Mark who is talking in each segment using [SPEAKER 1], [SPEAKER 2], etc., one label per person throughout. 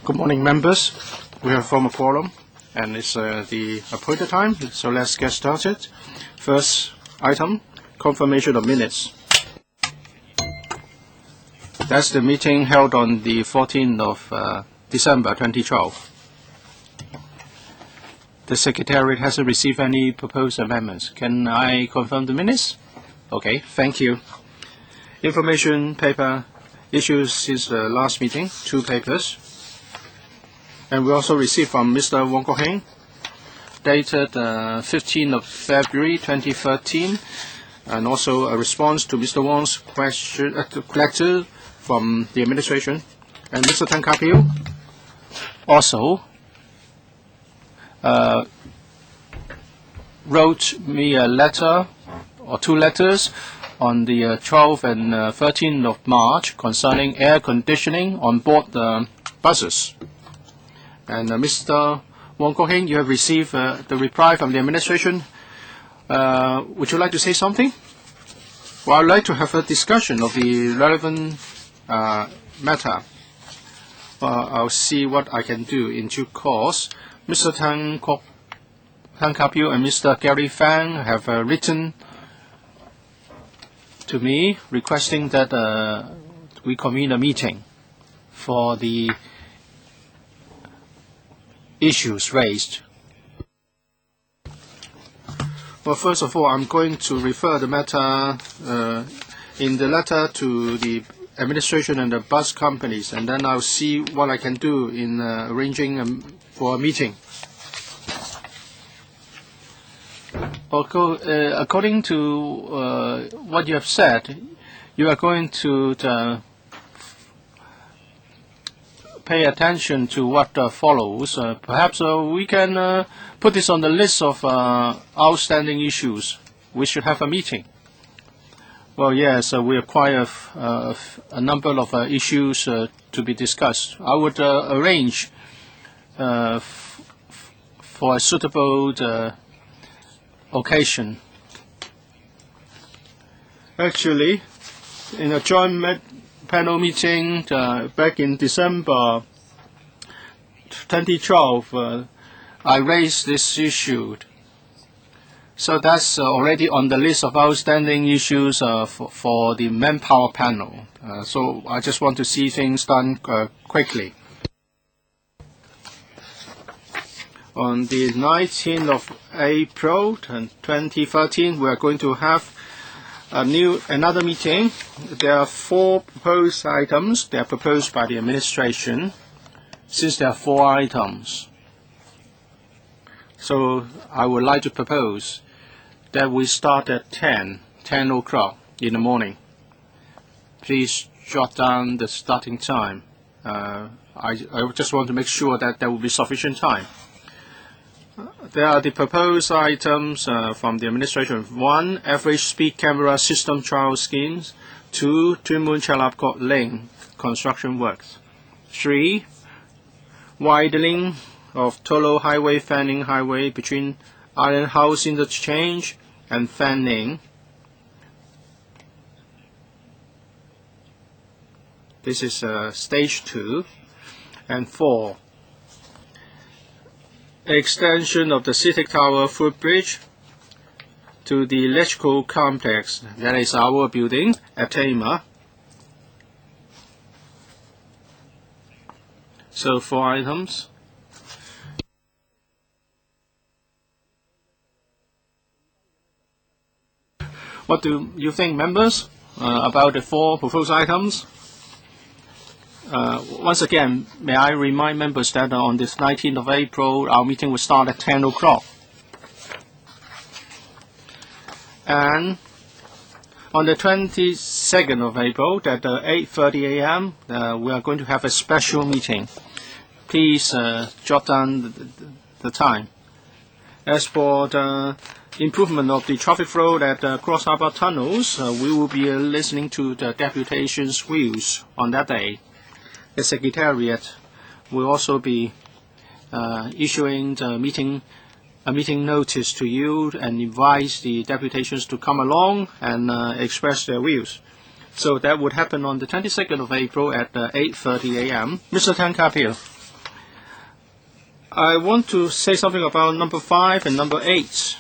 [SPEAKER 1] Good morning, members. We have formed a quorum, and it's the appointed time, so let's get started. First item, confirmation of minutes. That's the meeting held on the 14th of December 2012. The Secretariat hasn't received any proposed amendments. Can I confirm the minutes? Okay, thank you. Information paper issued since the last meeting, 2 papers. And we also received from Mr. Wong Kwok-hing, dated 15th of February 2013, and also a response to Mr. Wong's question collected from the administration. And Mr. Ka-piu also wrote me a letter or 2 letters on the 12th and 13th of March concerning air conditioning on board the buses. And Mr. Wong Kwok-hing, you have received the reply from the administration. Would you like to say something? Well, I'd like to have a discussion of the relevant matter. I'll see what I can do in due course. Mr. Ka-piu and Mr. Gary Fang have written to me requesting that we convene a meeting for the issues raised. Well, first of all, I'm going to refer the matter in the letter to the administration and the bus companies, and then I'll see what I can do in arranging for a meeting. According to what you have said, you are going to pay attention to what follows. Perhaps we can put this on the list of outstanding issues. We should have a meeting. Well, yes, we acquire a number of issues to be discussed. I would arrange for a suitable occasion. Actually, in a joint panel meeting back in December 2012, I raised this issue. So that's already on the list of outstanding issues for the manpower panel. So I just want to see things done quickly. On the 19th of April 2013, we are going to have another meeting. There are 4 proposed items. They are proposed by the administration. Since there are 4 items, so I would like to propose that we start at 10 o'clock in the morning. Please jot down the starting time. I just want to make sure that there will be sufficient time. There are the proposed items from the administration. 1, average speed camera system trial schemes. 2, Twin Moon Chalap Link construction works. 3, widening of Tolo Highway, Fanning Highway between Island House Interchange and Fanning. This is stage 2. And 4, extension of the CITIC Tower footbridge to the electrical complex, that is our building at Tama. So 4 items. What do you think, members, about the 4 proposed items? Once again, may I remind members that on this 19th of April, our meeting will start at 10 o'clock. And on the 22nd of April, at 8:30 a.m., we are going to have a special meeting. Please jot down the time. As for the improvement of the traffic flow at Cross Harbour tunnels, we will be listening to the deputation's views on that day. The Secretariat will also be issuing a meeting notice to you and invite the deputations to come along and express their views. So that would happen on the 22nd of April at 8:30 a.m. Mr. Ka-piu. I want to say something about number 5 and number 8.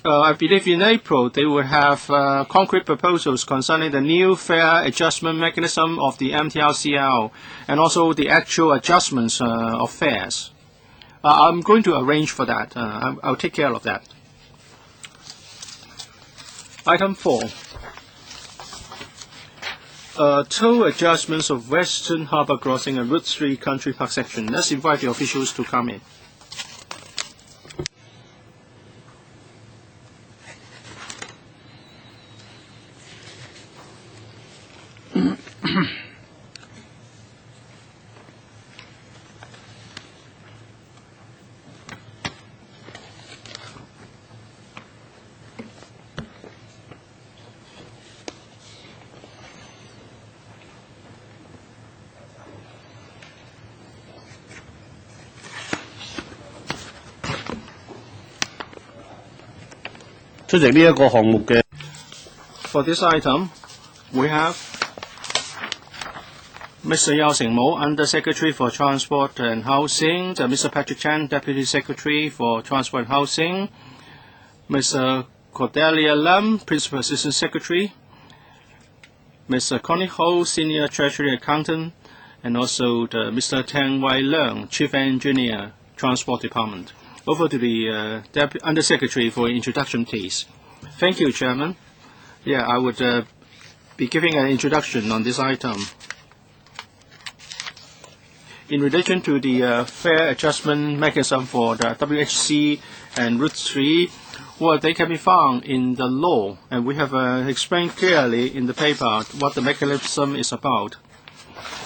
[SPEAKER 1] I believe in April they will have concrete proposals concerning the new fare adjustment mechanism of the MTRCL and also the actual adjustments of fares. I'm going to arrange for that. I'll take care of that. Item 4. Toll adjustments of Western Harbour Crossing and Route 3 Country Park section. Let's invite the officials to come in.
[SPEAKER 2] For
[SPEAKER 1] this item, we have Mr. Yao Sing-mo, Under Secretary for Transport and Housing, Mr. Patrick Chan, Deputy Secretary for Transport and Housing, Mr. Cordelia Lam, Principal Assistant Secretary, Mr. Connie Ho, Senior Treasury Accountant, and also Mr. Tang Wai Leung, Chief Engineer, Transport Department. Over to the Under Secretary for introduction, please. Thank you, Chairman. Yeah, I would be giving an introduction on this item. In relation to the fare adjustment mechanism for the WHC and Route 3, well, they can be found in the law, and we have explained clearly in the paper what the mechanism is about.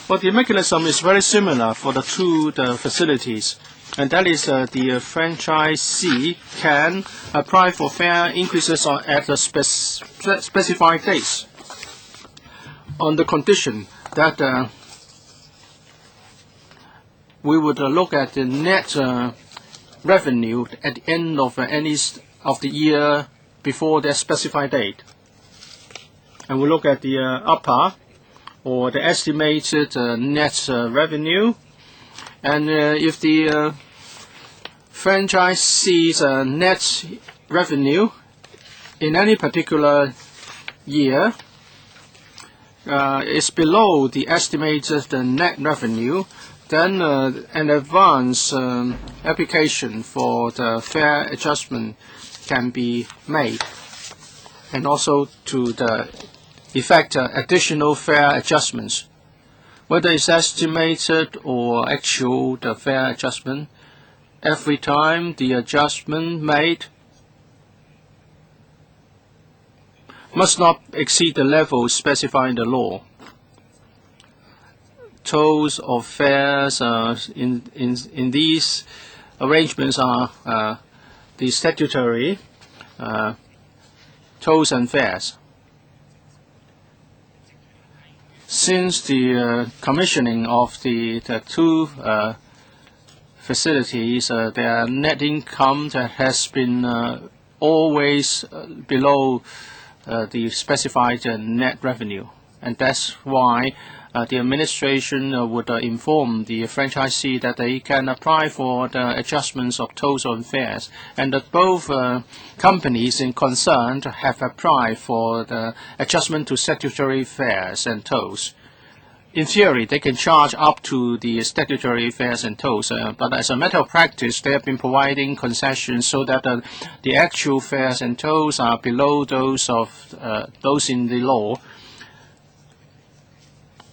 [SPEAKER 1] But the mechanism is very similar for the two facilities, and that is the franchisee can apply for fare increases at a specified dates on the condition that we would look at the net revenue at the end of any of the year before the specified date. And we look at the upper or the estimated net revenue. And if the franchisee's net revenue in any particular year is below the estimated net revenue, then an advance application for the fare adjustment can be made, and also to the effect additional fare adjustments. Whether it's estimated or actual, the fare adjustment, every time the adjustment made must not exceed the level specified in the law. Tolls of fares in these arrangements are the statutory tolls and fares. Since the commissioning of the two facilities, their net income that has been always below the specified net revenue, and that's why the administration would inform the franchisee that they can apply for the adjustments of tolls and fares, and that both companies in concern have applied for the adjustment to statutory fares and tolls. In theory, they can charge up to the statutory fares and tolls, but as a matter of practice, they have been providing concessions so that the actual fares and tolls are below those in the law.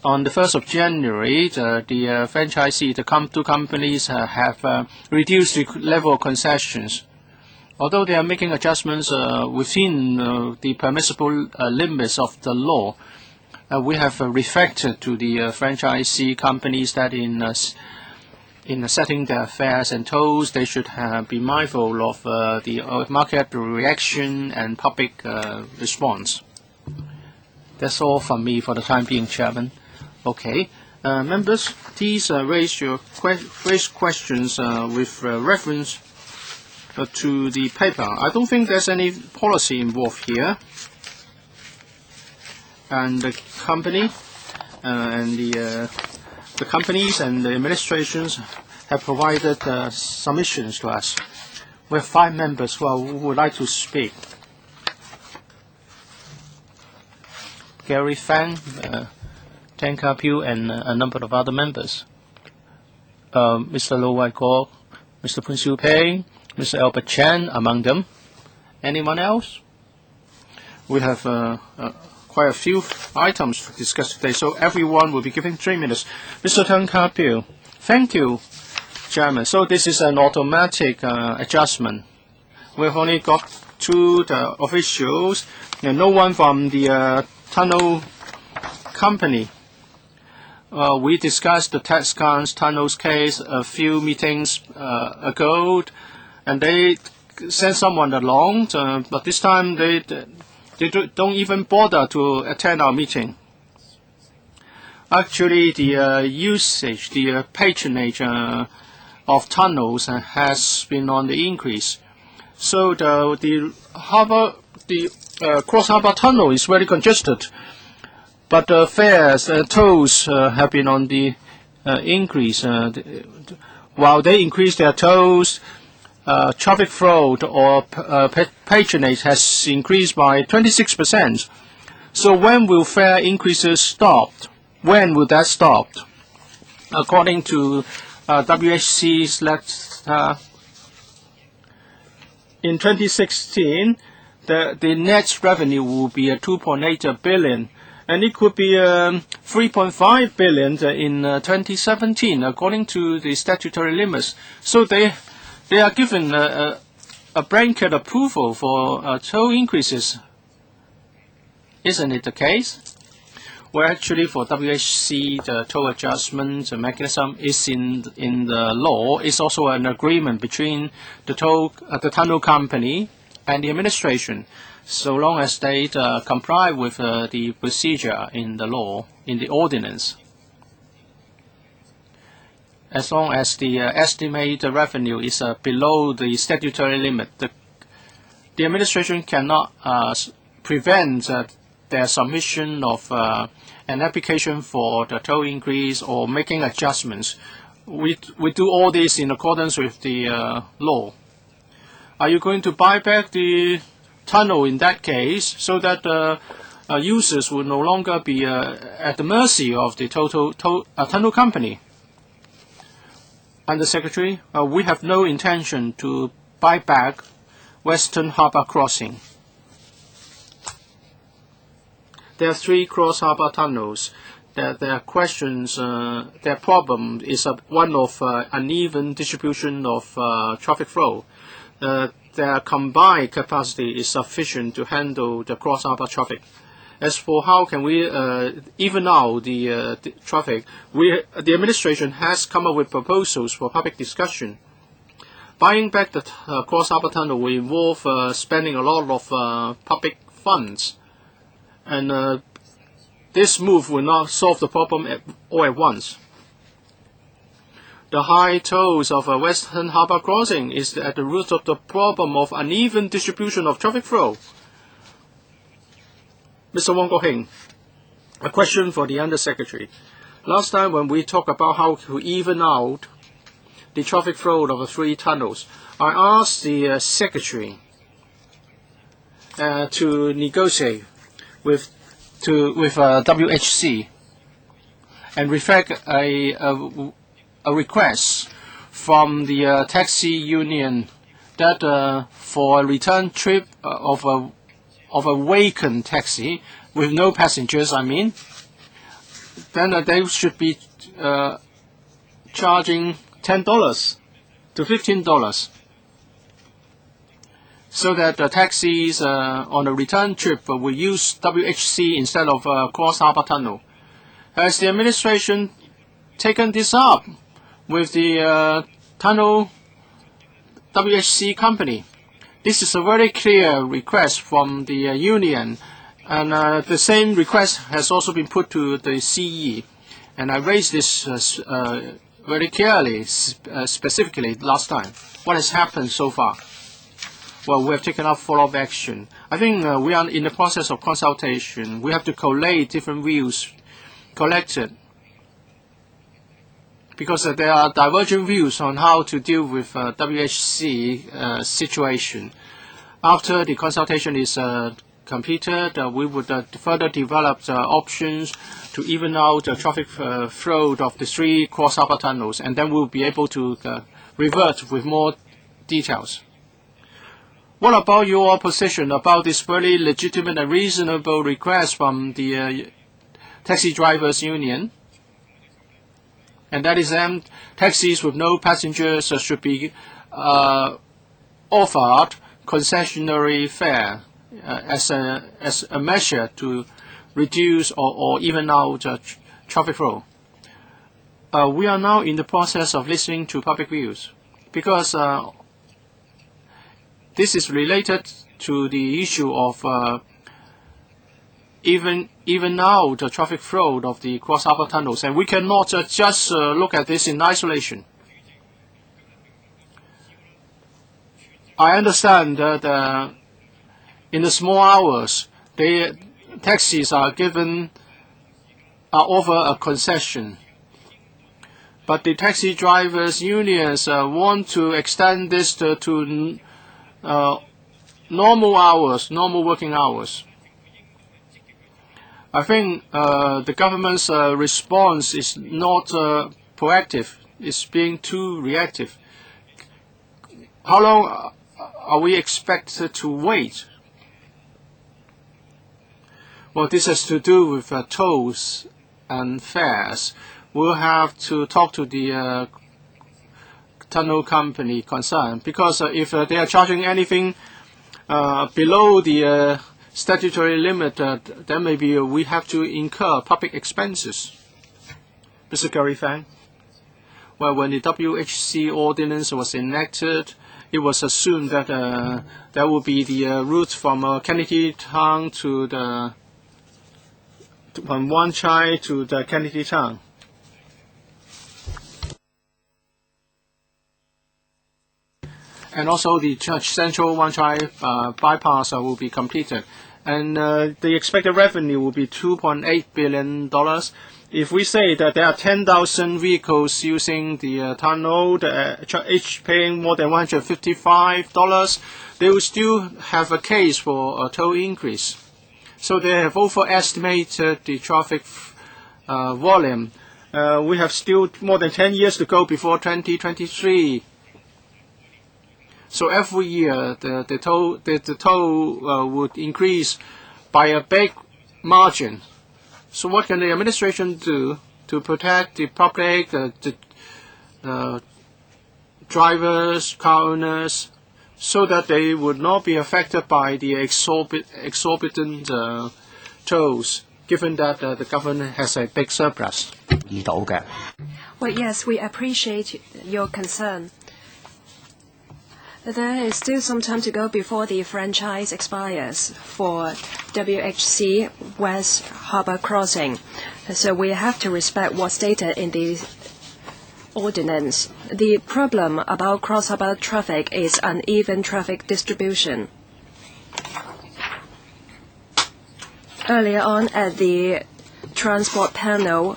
[SPEAKER 1] On the 1st of January, the franchisee, the two companies have reduced the level of concessions. Although they are making adjustments within the permissible limits of the law, we have reflected to the franchisee companies that in setting their fares and tolls, they should be mindful of the market reaction and public response. That's all from me for the time being, Chairman. Okay, members, please raise questions with reference to the paper. I don't think there's any policy involved here. And the company and the companies and the administrations have provided submissions to us. We have 5 members who would like to speak. Gary Fan, TANG Ka-piu, and a number of other members. Mr. Lo Wai Kwok, Mr. Pun Siu Pei, Mr. Albert Chan among them. Anyone else? We have quite a few items to discuss today, so everyone will be given 3 minutes. Mr. TANG Ka-piu. Thank you, Chairman. So this is an automatic adjustment. We've only got 2 officials, and no one from the tunnel company. We discussed the TANG's tunnels case a few meetings ago, and they sent someone along, but this time they don't even bother to attend our meeting. Actually, the usage, the patronage of tunnels has been on the increase. So the cross-harbor tunnel is very congested, but fares, tolls have been on the increase. While they increase their tolls, traffic flow or patronage has increased by 26%. So when will fare increases stop? When will that stop? According to WHC's letter, in 2016, the net revenue will be 2.8 billion, and it could be 3.5 billion in 2017, according to the statutory limits. So they are given a blanket approval for toll increases. Isn't it the case? Well, actually, for WHC, the toll adjustment mechanism is in the law. It's also an agreement between the tunnel company and the administration, so long as they comply with the procedure in the law, in the ordinance. As long as the estimated revenue is below the statutory limit, the administration cannot prevent their submission of an application for the toll increase or making adjustments. We do all this in accordance with the law. Are you going to buy back the tunnel in that case, so that users will no longer be at the mercy of the tunnel company? Undersecretary, we have no intention to buy back Western Harbour Crossing. There are 3 cross-harbour tunnels. Their questions, their problem is one of uneven distribution of traffic flow. Their combined capacity is sufficient to handle the cross-harbour traffic. As for how can we even out the traffic, the administration has come up with proposals for public discussion. Buying back the cross-harbour tunnel will involve spending a lot of public funds, and this move will not solve the problem all at once. The high tolls of Western Harbour Crossing is at the root of the problem of uneven distribution of traffic flow. Mr. Wong Kwok-hing, a question for the Undersecretary. Last time when we talked about how to even out the traffic flow of the 3 tunnels, I asked the Secretary to negotiate with WHC and reflect a request from the taxi union that for a return trip of a vacant taxi with no passengers, then they should be charging $10 to $15, so that the taxis on a return trip will use WHC instead of cross-harbour tunnel. Has the administration taken this up with the tunnel WHC company? This is a very clear request from the union, and the same request has also been put to the CE. And I raised this very clearly, specifically last time. What has happened so far? Well, we have taken up follow-up action. I think we are in the process of consultation. We have to collate different views collected because there are divergent views on how to deal with WHC situation. After the consultation is completed, we would further develop the options to even out the traffic flow of the 3 cross-harbor tunnels, and then we'll be able to revert with more details. What about your position about this very legitimate and reasonable request from the taxi drivers union? And that is taxis with no passengers should be offered concessionary fare as a measure to reduce or even out traffic flow. We are now in the process of listening to public views, because this is related to the issue of even out the traffic flow of the cross-harbor tunnels, and we cannot just look at this in isolation. I understand that in the small hours, the taxis are offer a concession, but the taxi drivers unions want to extend this to normal hours, normal working hours. I think the government's response is not proactive. It's being too reactive. How long are we expected to wait? Well, this has to do with tolls and fares. We'll have to talk to the tunnel company concerned, because if they are charging anything below the statutory limit, then maybe we have to incur public expenses. Mr. Gary Fang? Well, when the WHC ordinance was enacted, it was assumed that there will be the route from Kennedy Town to from Wan Chai to the Kennedy Town. And also the central Wan Chai bypass will be completed. And the expected revenue will be $2.8 billion. If we say that there are 10,000 vehicles using the tunnel, each paying more than $155, they will still have a case for a toll increase. So they have overestimated the traffic volume. We have still more than 10 years to go before 2023. So every year, the toll would increase by a big margin. So what can the administration do to protect the public, the drivers, car owners, so that they would not be affected by the exorbitant tolls, given that the government has a big surplus?
[SPEAKER 2] Well, yes, we appreciate your concern. There is still some time to go before the franchise expires for WHC West Harbor Crossing. So we have to respect what's stated in the ordinance. The problem about cross-harbor traffic is uneven traffic distribution. Earlier on at the transport panel,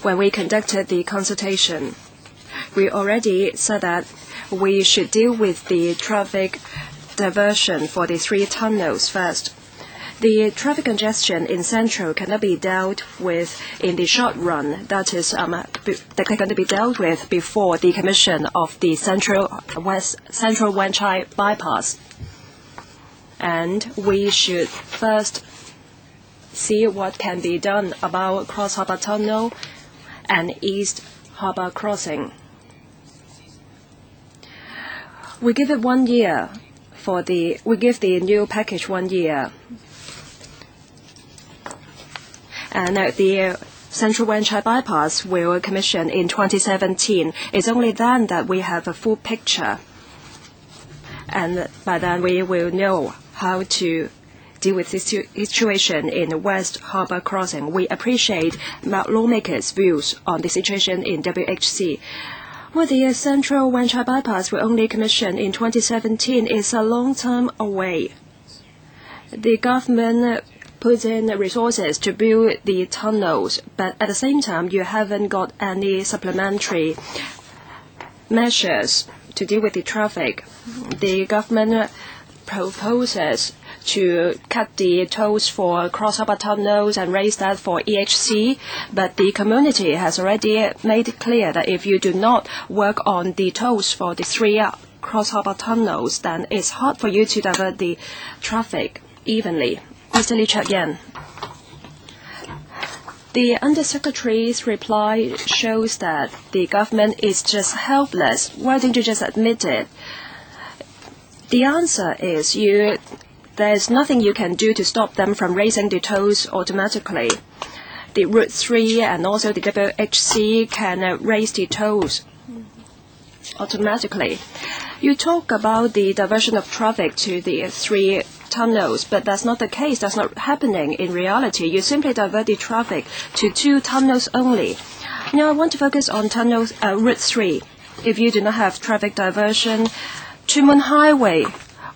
[SPEAKER 2] when we conducted the consultation, we already said that we should deal with the traffic diversion for the 3 tunnels first. The traffic congestion in Central cannot be dealt with in the short run. That is, they're going to be dealt with before the commission of the Central Wan Chai bypass. And we should first see what can be done about Cross Harbor Tunnel and East Harbor Crossing. We give it 1 year we give the new package 1 year. And the Central Wan Chai bypass will commission in 2017. It's only then that we have a full picture. And by then we will know how to deal with this situation in West Harbor Crossing. We appreciate lawmakers' views on the situation in WHC. Well, the Central Wan Chai bypass will only commission in 2017. It's a long time away. The government put in resources to build the tunnels, but at the same time, you haven't got any supplementary measures to deal with the traffic. The government proposes to cut the tolls for cross-harbor tunnels and raise that for EHC, but the community has already made it clear that if you do not work on the tolls for the 3 cross-harbor tunnels, then it's hard for you to divert the traffic evenly. Mr. Lee Cheuk-yen. The Undersecretary's reply shows that the government is just helpless. Why don't you just admit it? The answer is there's nothing you can do to stop them from raising the tolls automatically. The Route 3 and also the WHC can raise the tolls automatically. You talk about the diversion of traffic to the 3 tunnels, but that's not the case. That's not happening in reality. You simply divert the traffic to 2 tunnels only. Now I want to focus on Route 3. If you do not have traffic diversion, Chunmun Highway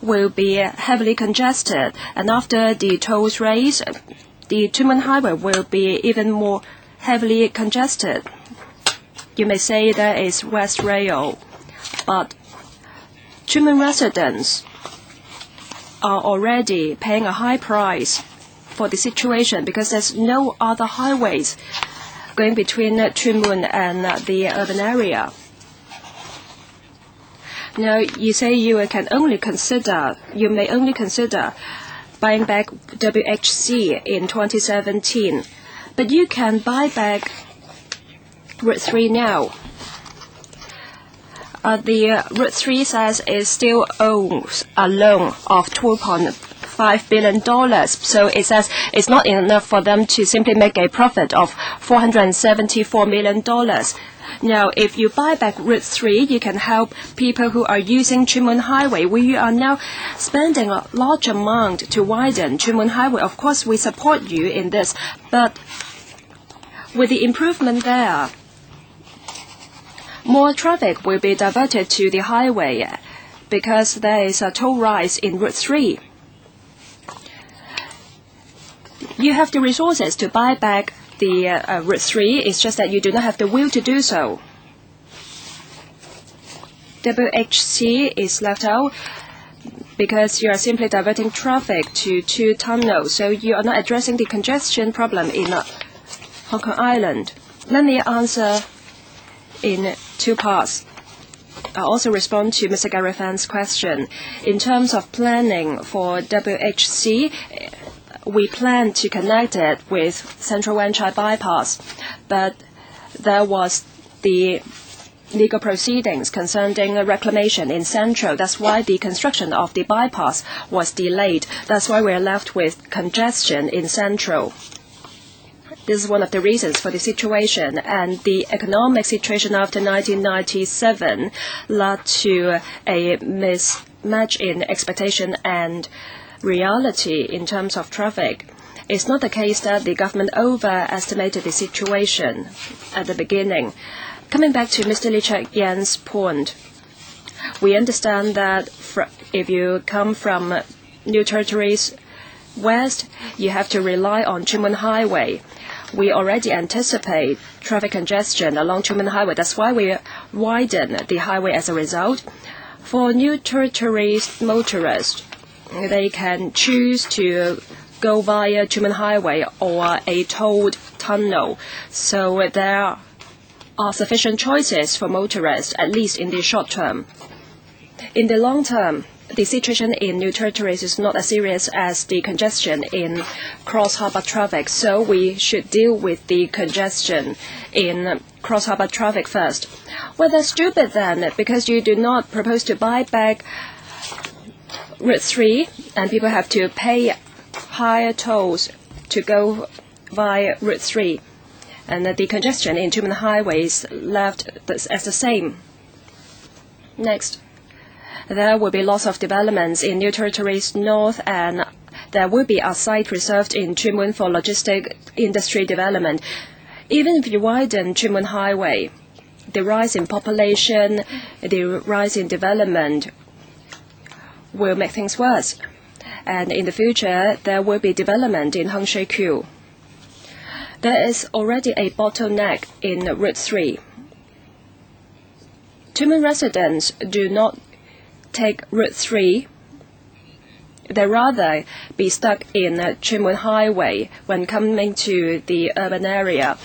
[SPEAKER 2] will be heavily congested, and after the tolls raise, the Chunmun Highway will be even more heavily congested. You may say there is West Rail, but Chunmun residents are already paying a high price for the situation because there's no other highways going between Chunmun and the urban area. Now, you say you may only consider buying back WHC in 2017, but you can buy back Route 3 now. The Route 3 says it still owes a loan of $2.5 billion. So it says it's not enough for them to simply make a profit of $474 million. Now, if you buy back Route 3, you can help people who are using Chunmun Highway. We are now spending a large amount to widen Chunmun Highway. Of course, we support you in this, but with the improvement there, more traffic will be diverted to the highway because there is a toll rise in Route 3. You have the resources to buy back the Route 3. It's just that you do not have the will to do so. WHC is left out because you are simply diverting traffic to 2 tunnels, so you are not addressing the congestion problem in Hong Kong Island. Let me answer in 2 parts. I'll also respond to Mr. Gary Fan's question. In terms of planning for WHC, we plan to connect it with Central Wan Chai bypass, but there was the legal proceedings concerning reclamation in Central. That's why the construction of the bypass was delayed. That's why we're left with congestion in Central. This is one of the reasons for the situation, and the economic situation after 1997 led to a mismatch in expectation and reality in terms of traffic. It's not the case that the government overestimated the situation at the beginning. Coming back to Mr. Lee Cheuk-yen's point, we understand that if you come from New Territories West, you have to rely on Chunmun Highway. We already anticipate traffic congestion along Chunmun Highway. That's why we widen the highway as a result. For New Territories motorists, they can choose to go via Chunmun Highway or a tolled tunnel. So there are sufficient choices for motorists, at least in the short term. In the long term, the situation in New Territories is not as serious as the congestion in cross-harbor traffic, so we should deal with the congestion in cross-harbor traffic first. Well, that's stupid then, because you do not propose to buy back Route 3, and people have to pay higher tolls to go via Route 3. And the congestion in Chunmun Highway is left as the same. Next, there will be lots of developments in New Territories North, and there will be a site reserved in Chunmun for logistic industry development. Even if you widen Chunmun Highway, the rise in population, the rise in development will make things worse. And in the future, there will be development in Hongshou. There is already a bottleneck in Route 3. Too many residents do not take Route 3. They rather be stuck in Chunmun Highway when coming to the urban area.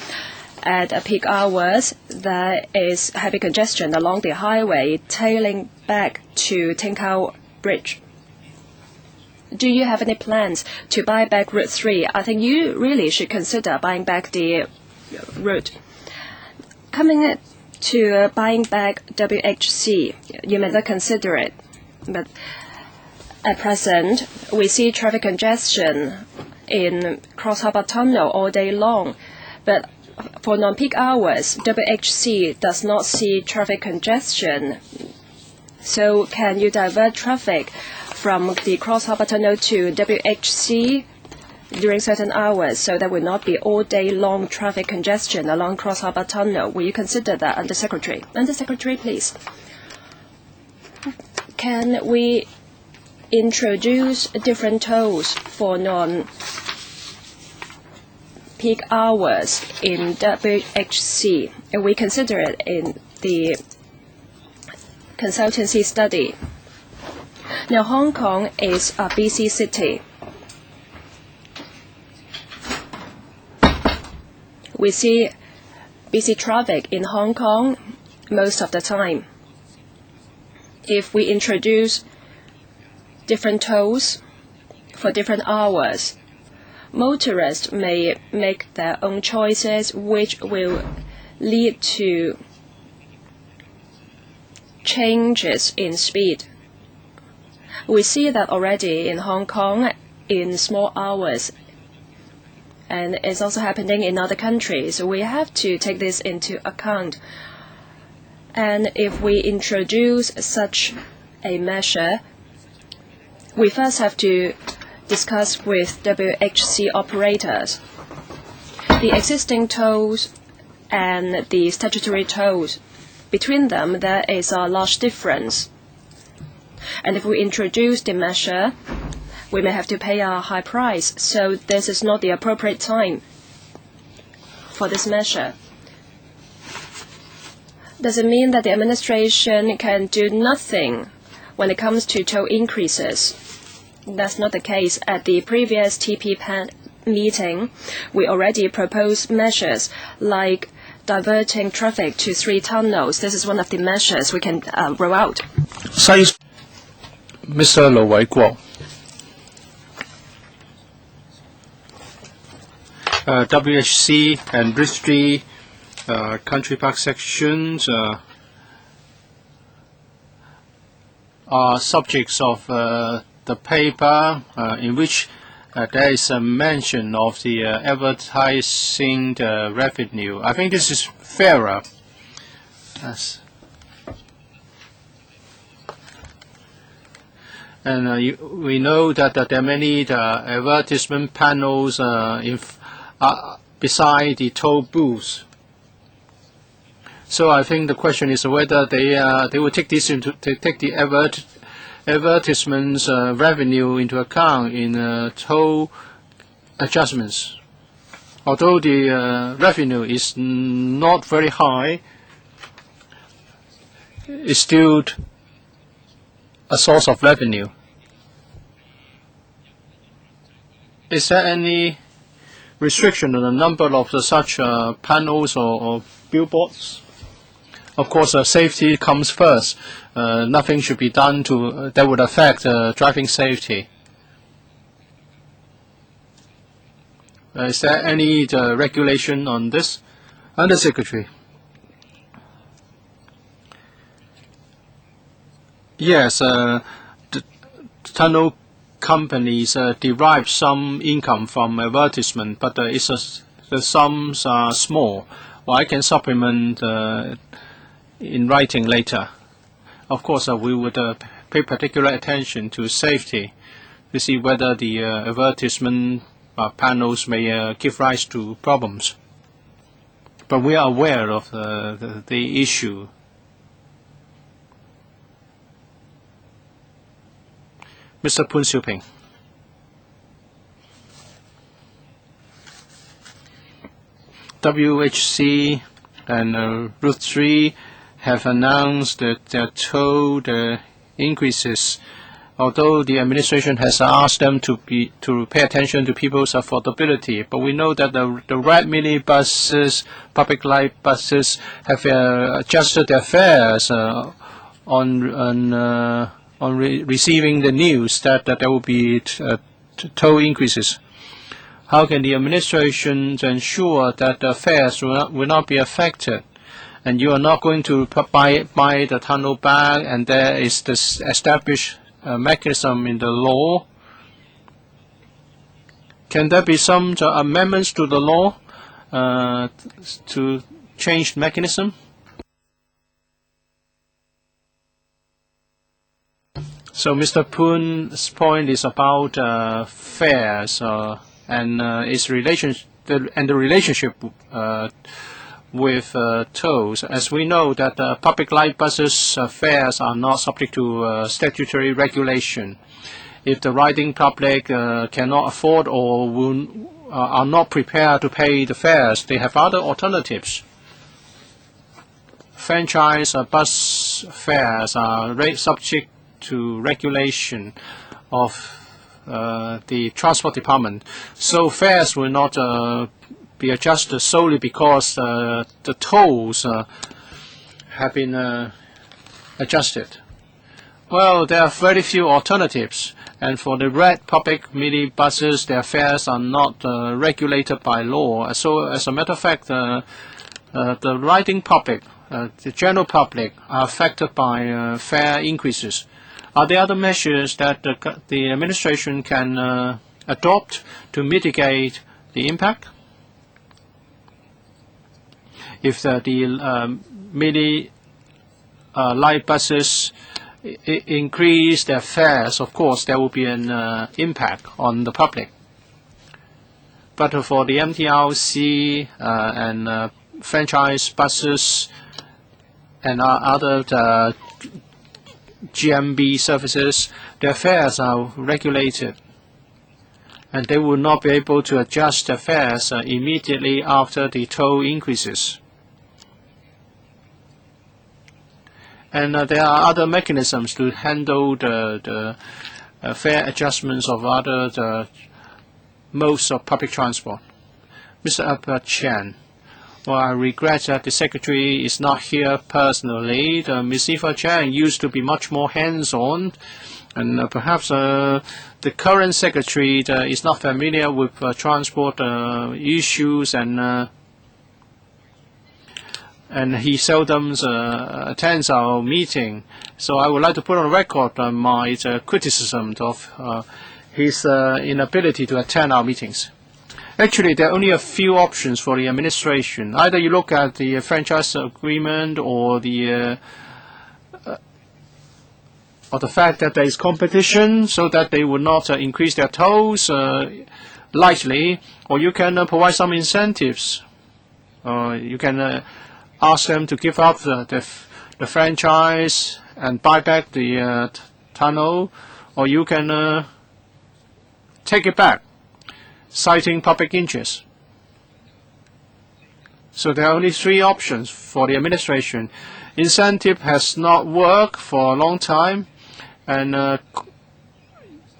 [SPEAKER 2] At peak hours, there is heavy congestion along the highway, tailing back to Tinkau Bridge. Do you have any plans to buy back Route 3? I think you really should consider buying back the route. Coming to buying back WHC, you may not consider it. But at present, we see traffic congestion in Cross Harbour Tunnel all day long. But for non-peak hours, WHC does not see traffic congestion. So can you divert traffic from the Cross Harbour Tunnel to WHC during certain hours so there will not be all day long traffic congestion along Cross Harbour Tunnel? Will you consider that, Under Secretary? Under Secretary, please. Can we introduce different tolls for non-peak hours in WHC? And we consider it in the consultancy study. Now, Hong Kong is a busy city. We see busy traffic in Hong Kong most of the time. If we introduce different tolls for different hours, motorists may make their own choices, which will lead to changes in speed. We see that already in Hong Kong in small hours, and it's also happening in other countries. We have to take this into account. And if we introduce such a measure, we first have to discuss with WHC operators. The existing tolls and the statutory tolls, between them there is a large difference. And if we introduce the measure, we may have to pay a high price. So this is not the appropriate time for this measure. Does it mean that the administration can do nothing when it comes to toll increases? That's not the case. At the previous TP meeting, we already proposed measures like diverting traffic to 3 tunnels. This is one of the measures we can roll out.
[SPEAKER 1] Mr. Lo Wai-kwok. WHC and Bridge 3 Country Park sections are subjects of the paper in which there is a mention of the advertising revenue. I think this is fairer. Yes. And we know that there are many advertisement panels beside the toll booths. So I think the question is whether they will take this take the advertisements revenue into account in toll adjustments. Although the revenue is not very high, it's still a source of revenue. Is there any restriction on the number of such panels or billboards? Of course, safety comes first. Nothing should be done that would affect driving safety. Is there any regulation on this? Under Secretary. Yes, the tunnel companies derive some income from advertisement, but the sums are small. Well, I can supplement in writing later. Of course, we would pay particular attention to safety to see whether the advertisement panels may give rise to problems. But we are aware of the issue. Mr. Poon Siu-ping. WHC and Route 3 have announced that their toll increases, although the administration has asked them to pay attention to people's affordability. But we know that the red minibuses, public light buses, have adjusted their fares on receiving the news that there will be toll increases. How can the administration ensure that the fares will not be affected? And you are not going to buy the tunnel back, and there is this established mechanism in the law. Can there be some amendments to the law to change the mechanism? So Mr. Poon's point is about fares and its the relationship with tolls. As we know that public light buses fares are not subject to statutory regulation. If the riding public cannot afford or are not prepared to pay the fares, they have other alternatives. Franchise bus fares are subject to regulation of the Transport Department. So fares will not be adjusted solely because the tolls have been adjusted. Well, there are very few alternatives, and for the red public minibuses, their fares are not regulated by law. So, as a matter of fact, the riding public, the general public, are affected by fare increases. Are there other measures that the administration can adopt to mitigate the impact? If the mini light buses increase their fares, of course there will be an impact on the public. But for the MTRC and franchise buses and other GMB services, their fares are regulated, and they will not be able to adjust their fares immediately after the toll increases. And there are other mechanisms to handle the fare adjustments of other modes of public transport. Mr. Albert Chen. Well, I regret that the Secretary is not here personally. Ms. Eva Chang used to be much more hands-on, and perhaps the current Secretary is not familiar with transport issues, and he seldom attends our meeting. So I would like to put on record my criticism of his inability to attend our meetings. Actually, there are only a few options for the administration. Either you look at the franchise agreement or the fact that there is competition so that they would not increase their tolls lightly, or you can provide some incentives. You can ask them to give up the franchise and buy back the tunnel, or you can take it back, citing public interest. So there are only three options for the administration. Incentive has not worked for a long time, and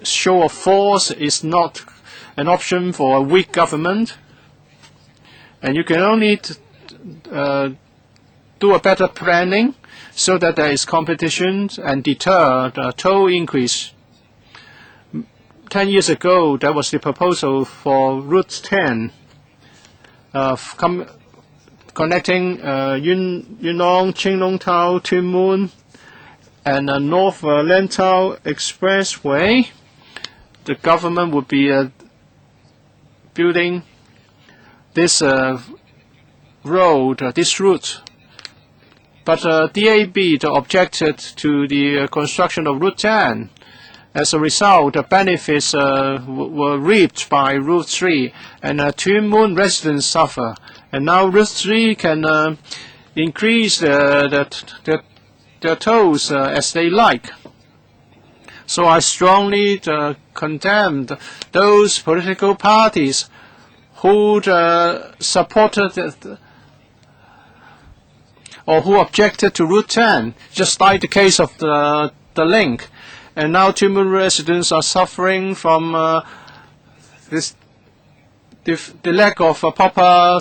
[SPEAKER 1] show of force is not an option for a weak government. And you can only do a better planning so that there is competition and deter the toll increase. 10 years ago, there was the proposal for Route 10 connecting Yunlong, Qinglongtao, Tuen Mun, and North Lantau Expressway. The government would be building this road, this route. But DAB objected to the construction of Route 10. As a result, the benefits were reaped by Route 3, and Tuen Mun residents suffer. And now Route 3 can increase their tolls as they like. So I strongly condemn those political parties who supported or who objected to Route 10, just like the case of the link. And now Tuen Mun residents are suffering from the lack of proper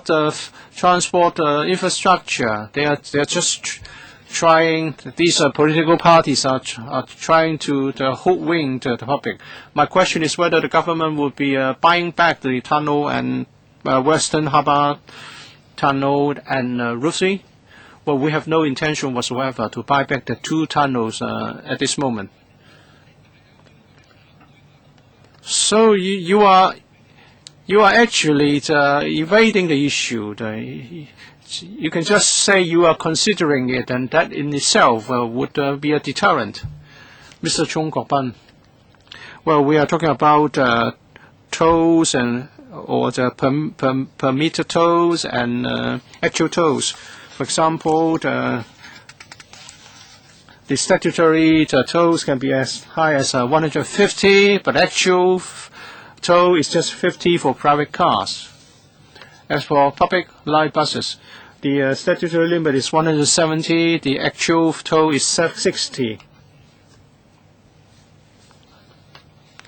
[SPEAKER 1] transport infrastructure. They are just trying. These political parties are trying to hoodwink the public. My question is whether the government would be buying back the tunnel and Western Harbour Tunnel and Route 3. Well, we have no intention whatsoever to buy back the two tunnels at this moment. So you are actually evading the issue. You can just say you are considering it, and that in itself would be a deterrent. Mr. Chung Kok-ban. Well, we are talking about tolls or the per meter tolls and actual tolls. For example, the statutory tolls can be as high as 150, but actual toll is just 50 for private cars. As for public light buses, the statutory limit is 170, the actual toll is 60.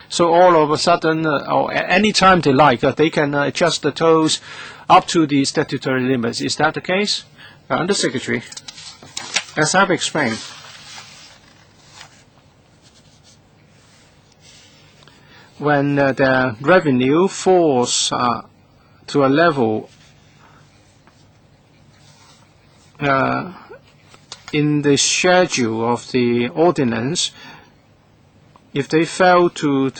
[SPEAKER 1] So all of a sudden, or at any time they like, they can adjust the tolls up to the statutory limits. Is that the case? Undersecretary, as I've explained, when the revenue falls to a level in the schedule of the ordinance, if they fail to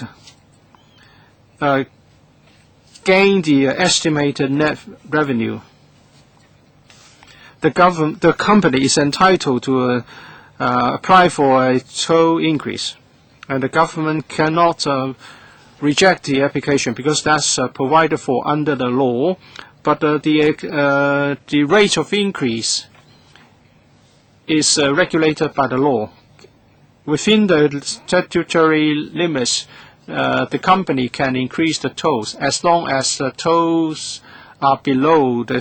[SPEAKER 1] gain the estimated net revenue, the company is entitled to apply for a toll increase, and the government cannot reject the application because that's provided for under the law. But the rate of increase is regulated by the law. Within the statutory limits, the company can increase the tolls as long as the tolls are below the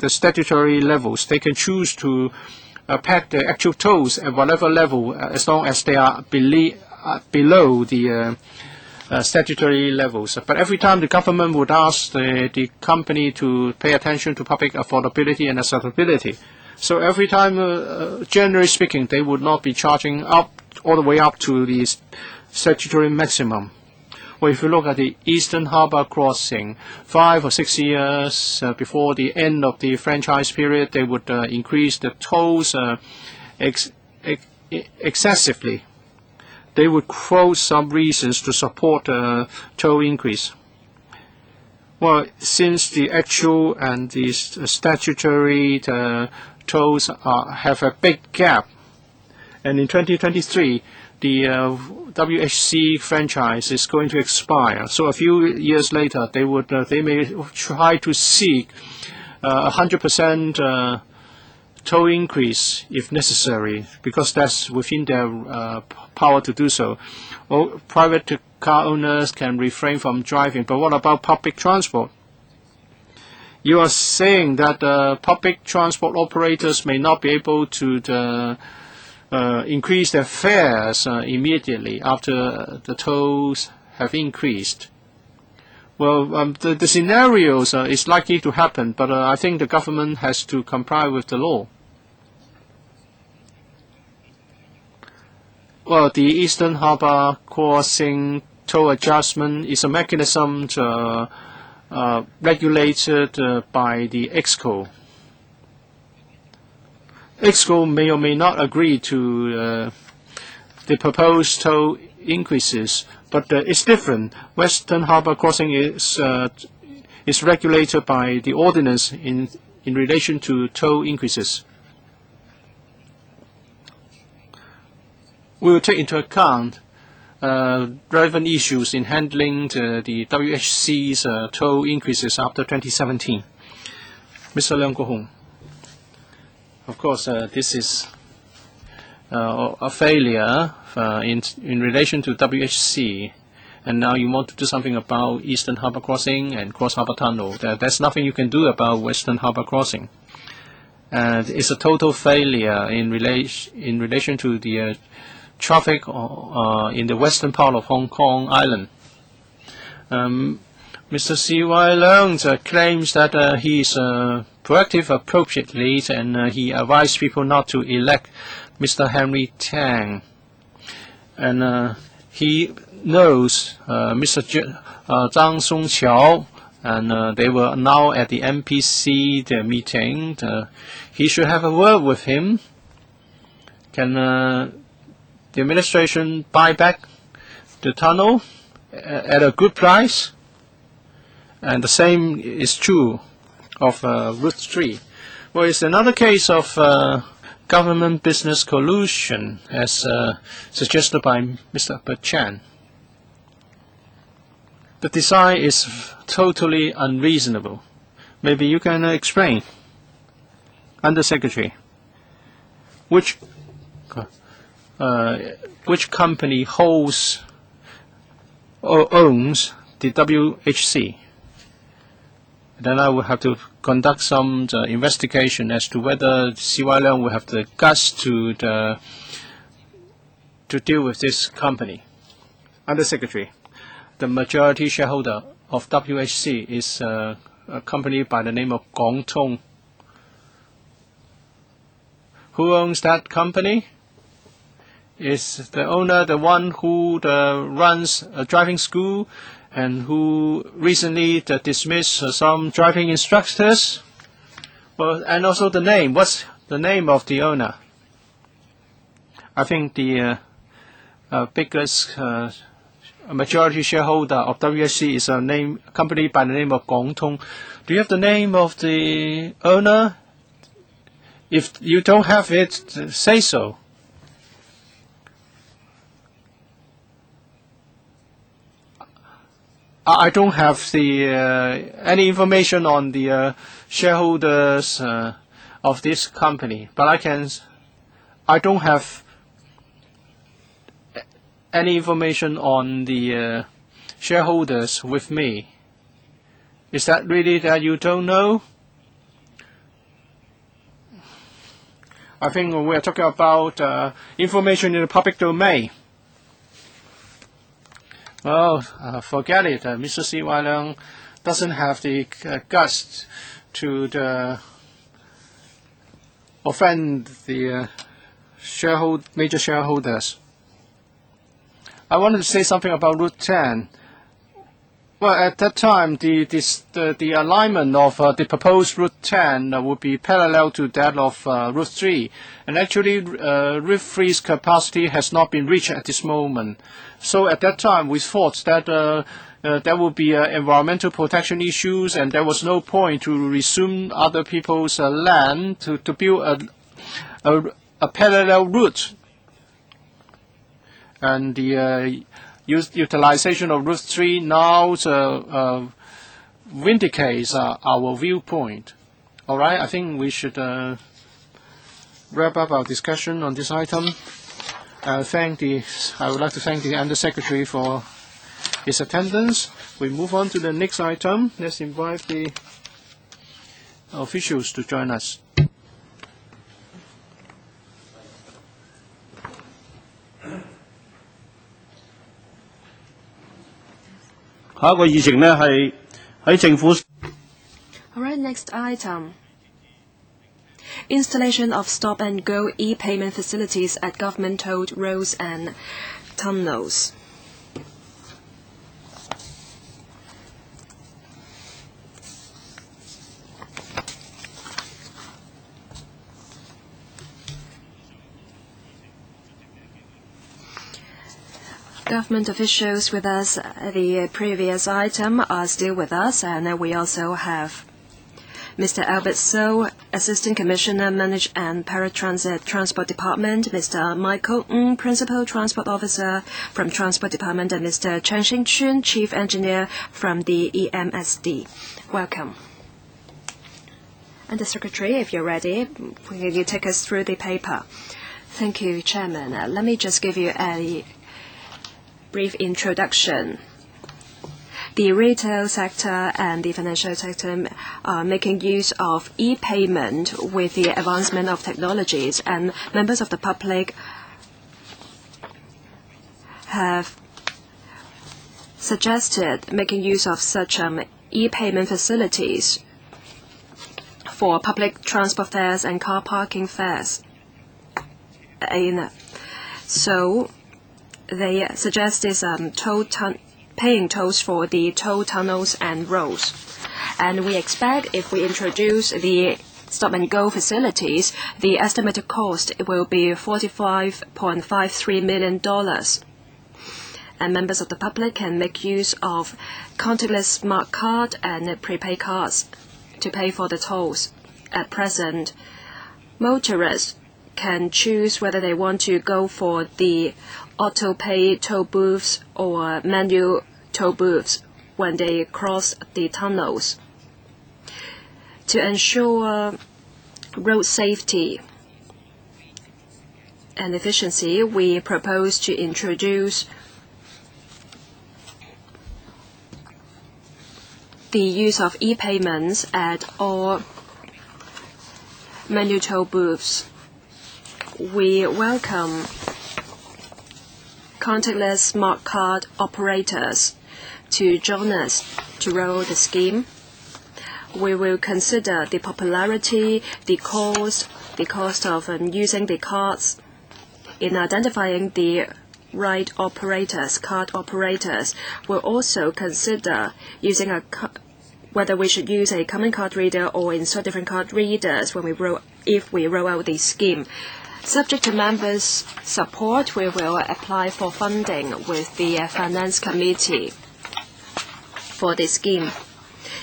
[SPEAKER 1] statutory levels. They can choose to peg the actual tolls at whatever level as long as they are below the statutory levels. But every time the government would ask the company to pay attention to public affordability and accessibility. So every time, generally speaking, they would not be charging up all the way up to the statutory maximum. Well, if you look at the Eastern Harbour crossing, 5 or 6 years before the end of the franchise period, they would increase the tolls excessively. They would quote some reasons to support the toll increase. Well, since the actual and the statutory tolls have a big gap, and in 2023, the WHC franchise is going to expire. So a few years later, they may try to seek 100% toll increase if necessary, because that's within their power to do so. Or private car owners can refrain from driving. But what about public transport? You are saying that public transport operators may not be able to increase their fares immediately after the tolls have increased. Well, the scenarios is likely to happen, but I think the government has to comply with the law. Well, the Eastern Harbour crossing toll adjustment is a mechanism regulated by the EXCO. EXCO may or may not agree to the proposed toll increases, but it's different. Western Harbour crossing is regulated by the ordinance in relation to toll increases. We will take into account relevant issues in handling the WHC's toll increases after 2017. Mr. Leung Kwok-hing. Of course, this is a failure in relation to WHC. and now you want to do something about Eastern Harbour Crossing and Cross Harbour Tunnel. There's nothing you can do about Western Harbour Crossing. And it's a total failure in relation to the traffic in the western part of Hong Kong Island. Mr. C.Y. Leung claims that he is proactive appropriately, and he advised people not to elect Mr. Henry Tang. And he knows Mr. Zhang Song-qiao, and they were now at the MPC meeting. He should have a word with him. Can the administration buy back the tunnel at a good price? And the same is true of Route 3. Well, it's another case of government business collusion, as suggested by Mr. Chan. The design is totally unreasonable. Maybe you can explain, Undersecretary, which company holds or owns the WHC? Then I will have to conduct some investigation as to whether C.Y. Leung will have the guts to deal with this company. Undersecretary, the majority shareholder of WHC is a company by the name of Gong Tong. Who owns that company? Is the owner the one who runs a driving school and who recently dismissed some driving instructors? Well, and also the name. What's the name of the owner? I think the biggest majority shareholder of WHC is a company by the name of Gong Tong. Do you have the name of the owner? If you don't have it, say so. I don't have any information on the shareholders of this company, but I don't have any information on the shareholders with me. Is that really that you don't know? I think we are talking about information in the public domain. Well, forget it. Mr. C.Y. Leung doesn't have the guts to offend the major shareholders. I wanted to say something about Route 10. Well, at that time, the alignment of the proposed Route 10 would be parallel to that of Route 3. And actually, Route 3's capacity has not been reached at this moment. So at that time, we thought that there would be environmental protection issues, and there was no point to resume other people's land to build a parallel route. And the utilization of Route 3 now vindicates our viewpoint. All right, I think we should wrap up our discussion on this item. I would like to thank the Undersecretary for his attendance. We move on to the next item. Let's invite the officials to join us.
[SPEAKER 3] 下一個議程呢係喺政府。
[SPEAKER 2] All right, next item. Installation of stop-and-go e-payment facilities at government-tolled roads and tunnels. Government officials with us at the previous item are still with us, and we also have Mr. Albert So, Assistant Commissioner, Manage and Paratransit Transport Department, Mr. Michael Ng, Principal Transport Officer from Transport Department, and Mr. Chen Xingchun, Chief Engineer from the EMSD. Welcome. And the Secretary, if you're ready, will you take us through the paper? Thank you, Chairman. Let me just give you a brief introduction The retail sector and the financial sector are making use of e-payment with the advancement of technologies, and members of the public have suggested making use of such e-payment facilities for public transport fares and car parking fares. So they suggest this paying tolls for the toll tunnels and roads. And we expect if we introduce the stop-and-go facilities, the estimated cost will be $45.53 million. And members of the public can make use of contactless smart card and prepaid cards to pay for the tolls. At present, motorists can choose whether they want to go for the auto-pay toll booths or manual toll booths when they cross the tunnels. To ensure road safety and efficiency, we propose to introduce the use of e-payments at all manual toll booths. We welcome contactless smart card operators to join us to roll the scheme. We will consider the popularity, the cost of using the cards in identifying the right operators, card operators. We'll also consider using whether we should use a common card reader or insert different card readers if we roll out the scheme. Subject to members' support, we will apply for funding with the Finance Committee for the scheme.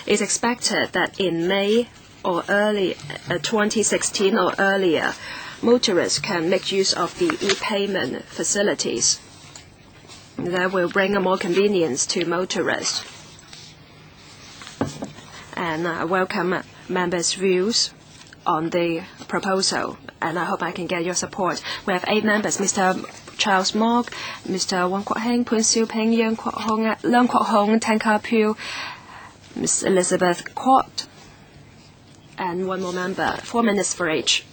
[SPEAKER 2] It's expected that in May or early 2016 or earlier, motorists can make use of the e-payment facilities. That will bring more convenience to motorists. And I welcome members' views on the proposal, and I hope I can get your support. We have 8 members: Mr. Charles Mok, Mr. Wong Kwok-hing, Poon Siu-ping, Leung Kwok-hong, Tang Ka-piu, Ms. Elizabeth Kwok, and 1 more member. 4 minutes for each.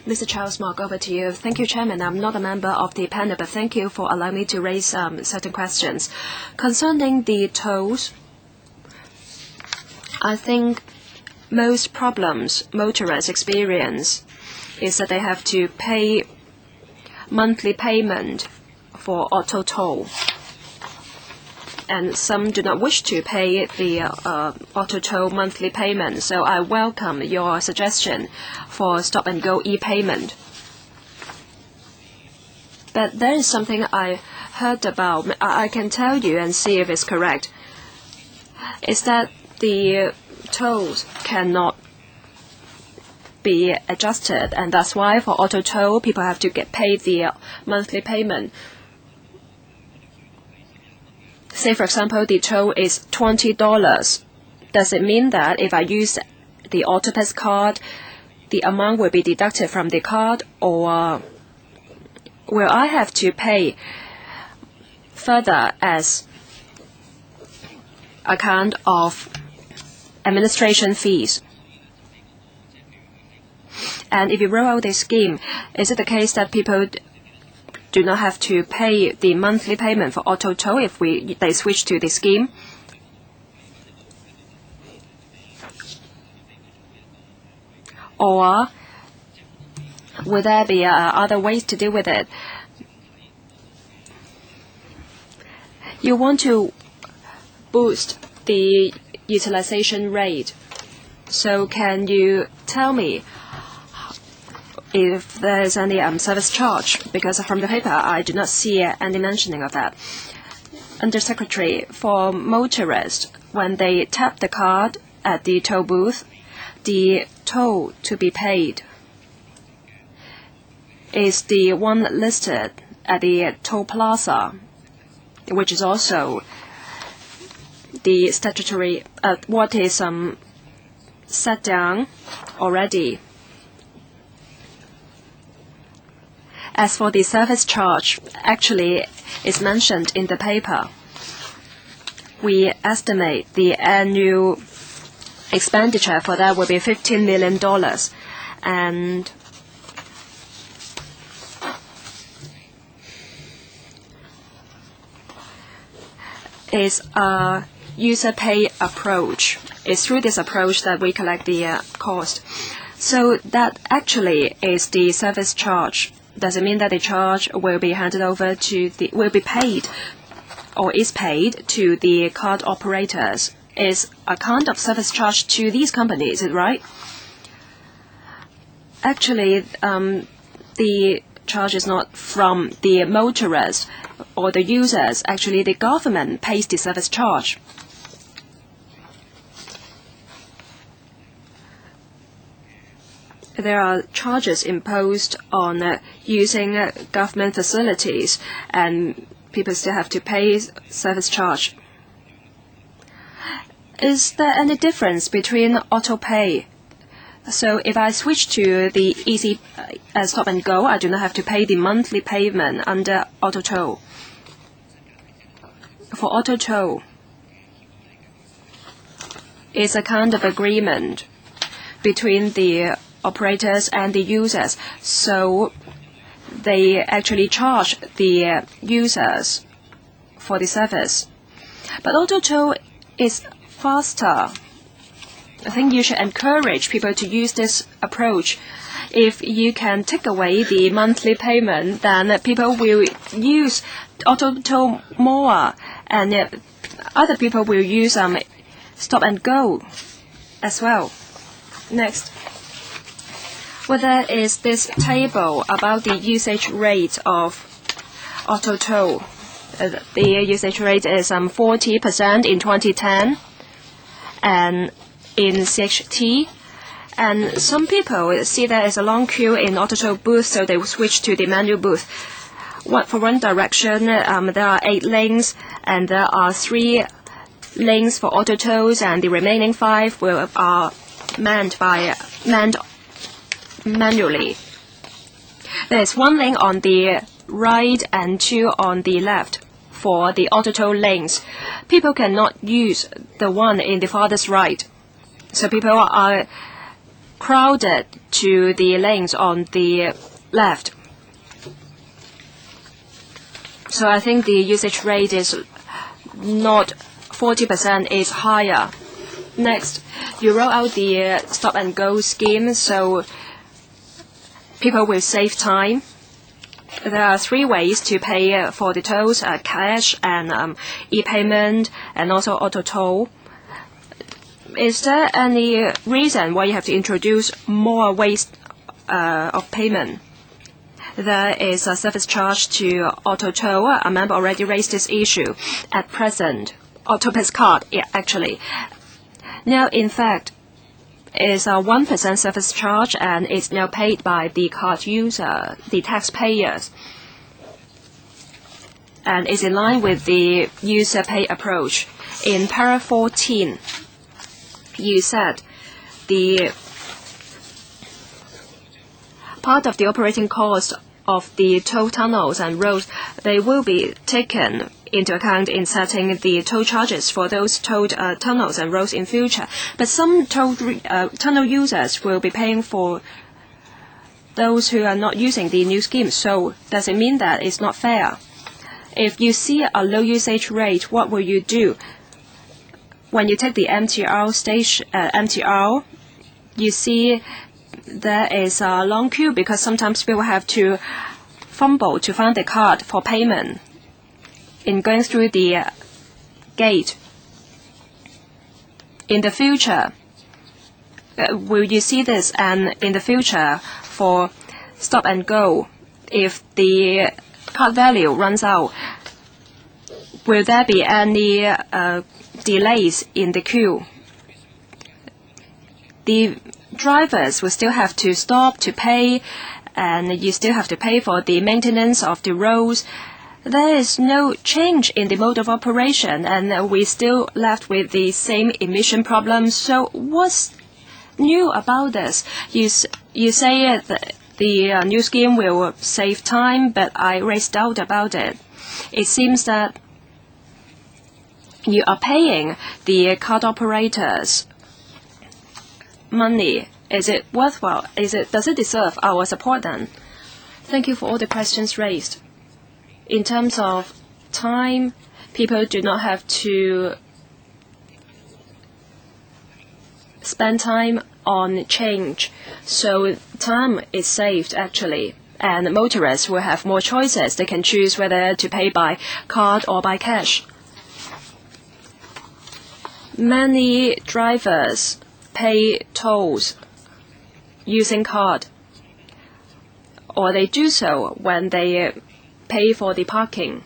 [SPEAKER 2] Mr. Charles Mok, over to you. Thank you, Chairman. I'm not a member of the panel, but thank you for allowing me to raise certain questions. Concerning the tolls, I think most problems motorists experience is that they have to pay monthly payment for auto toll. And some do not wish to pay the auto toll monthly payment. So I welcome your suggestion for stop-and-go e-payment. But there is something I heard about. I can tell you and see if it's correct. Is that the tolls cannot be adjusted, and that's why for auto toll people have to get paid the monthly payment. Say, for example, the toll is $20. Does it mean that if I use the AutoPass card, the amount will be deducted from the card, or will I have to pay further as a kind of administration fees? And if you roll out this scheme, is it the case that people do not have to pay the monthly payment for auto toll if they switch to the scheme? Or will there be other ways to deal with it? You want to boost the utilization rate. So can you tell me if there is any service charge? Because from the paper, I do not see any mentioning of that. Under Secretary, for motorists, when they tap the card at the toll booth, the toll to be paid is the one listed at the toll plaza, which is also the statutory, what is set down already. As for the service charge, actually it's mentioned in the paper. we estimate the annual expenditure for that will be $15 million. And is a user pay approach. It's through this approach that we collect the cost. So that actually is the service charge. Does it mean that the charge will be handed over to will be paid or is paid to the card operators? Is a kind of service charge to these companies, is it right? Actually, the charge is not from the motorists or the users. Actually, the government pays the service charge. There are charges imposed on using government facilities, and people still have to pay service charge. Is there any difference between auto pay? So if I switch to the easy stop and go, I do not have to pay the monthly payment under auto toll. For auto toll, it's a kind of agreement between the operators and the users. So they actually charge the users for the service. But auto toll is faster. I think you should encourage people to use this approach. If you can take away the monthly payment, then people will use auto toll more, and other people will use stop and go as well. Next. Well, there is this table about the usage rate of auto toll. The usage rate is 40% in 2010, and in CHT. And some people see there is a long queue in auto toll booth, so they will switch to the manual booth. For one direction, there are 8 lanes, and there are 3 lanes for auto tolls, and the remaining 5 are manned manually. There is 1 lane on the right and 2 on the left for the auto toll lanes. People cannot use the one in the farthest right. So people are crowded to the lanes on the left. So I think the usage rate is not 40%, is higher. Next, you roll out the stop and go scheme, so people will save time. There are 3 ways to pay for the tolls: cash and e-payment, and also auto toll. Is there any reason why you have to introduce more ways of payment? There is a service charge to auto toll. A member already raised this issue. At present, Autopass card, actually. Now, in fact, is a 1% service charge, and it's now paid by the card user, the taxpayers, and is in line with the user pay approach. In para 14, you said the part of the operating cost of the toll tunnels and roads, they will be taken into account in setting the toll charges for those tolled tunnels and roads in future. But some tunnel users will be paying for those who are not using the new scheme. So does it mean that it's not fair? If you see a low usage rate, what will you do? When you take the MTR station, you see there is a long queue because sometimes people have to fumble to find the card for payment in going through the gate. In the future, will you see this? And in the future, for stop and go, if the card value runs out, will there be any delays in the queue? The drivers will still have to stop to pay, and you still have to pay for the maintenance of the roads. There is no change in the mode of operation, and we still left with the same emission problems. So what's new about this? You say that the new scheme will save time, but I raised doubt about it. It seems that you are paying the card operators money. Is it worthwhile? Does it deserve our support then? Thank you for all the questions raised. In terms of time, people do not have to spend time on change, so time is saved actually, and motorists will have more choices. They can choose whether to pay by card or by cash. Many drivers pay tolls using card, or they do so when they pay for the parking.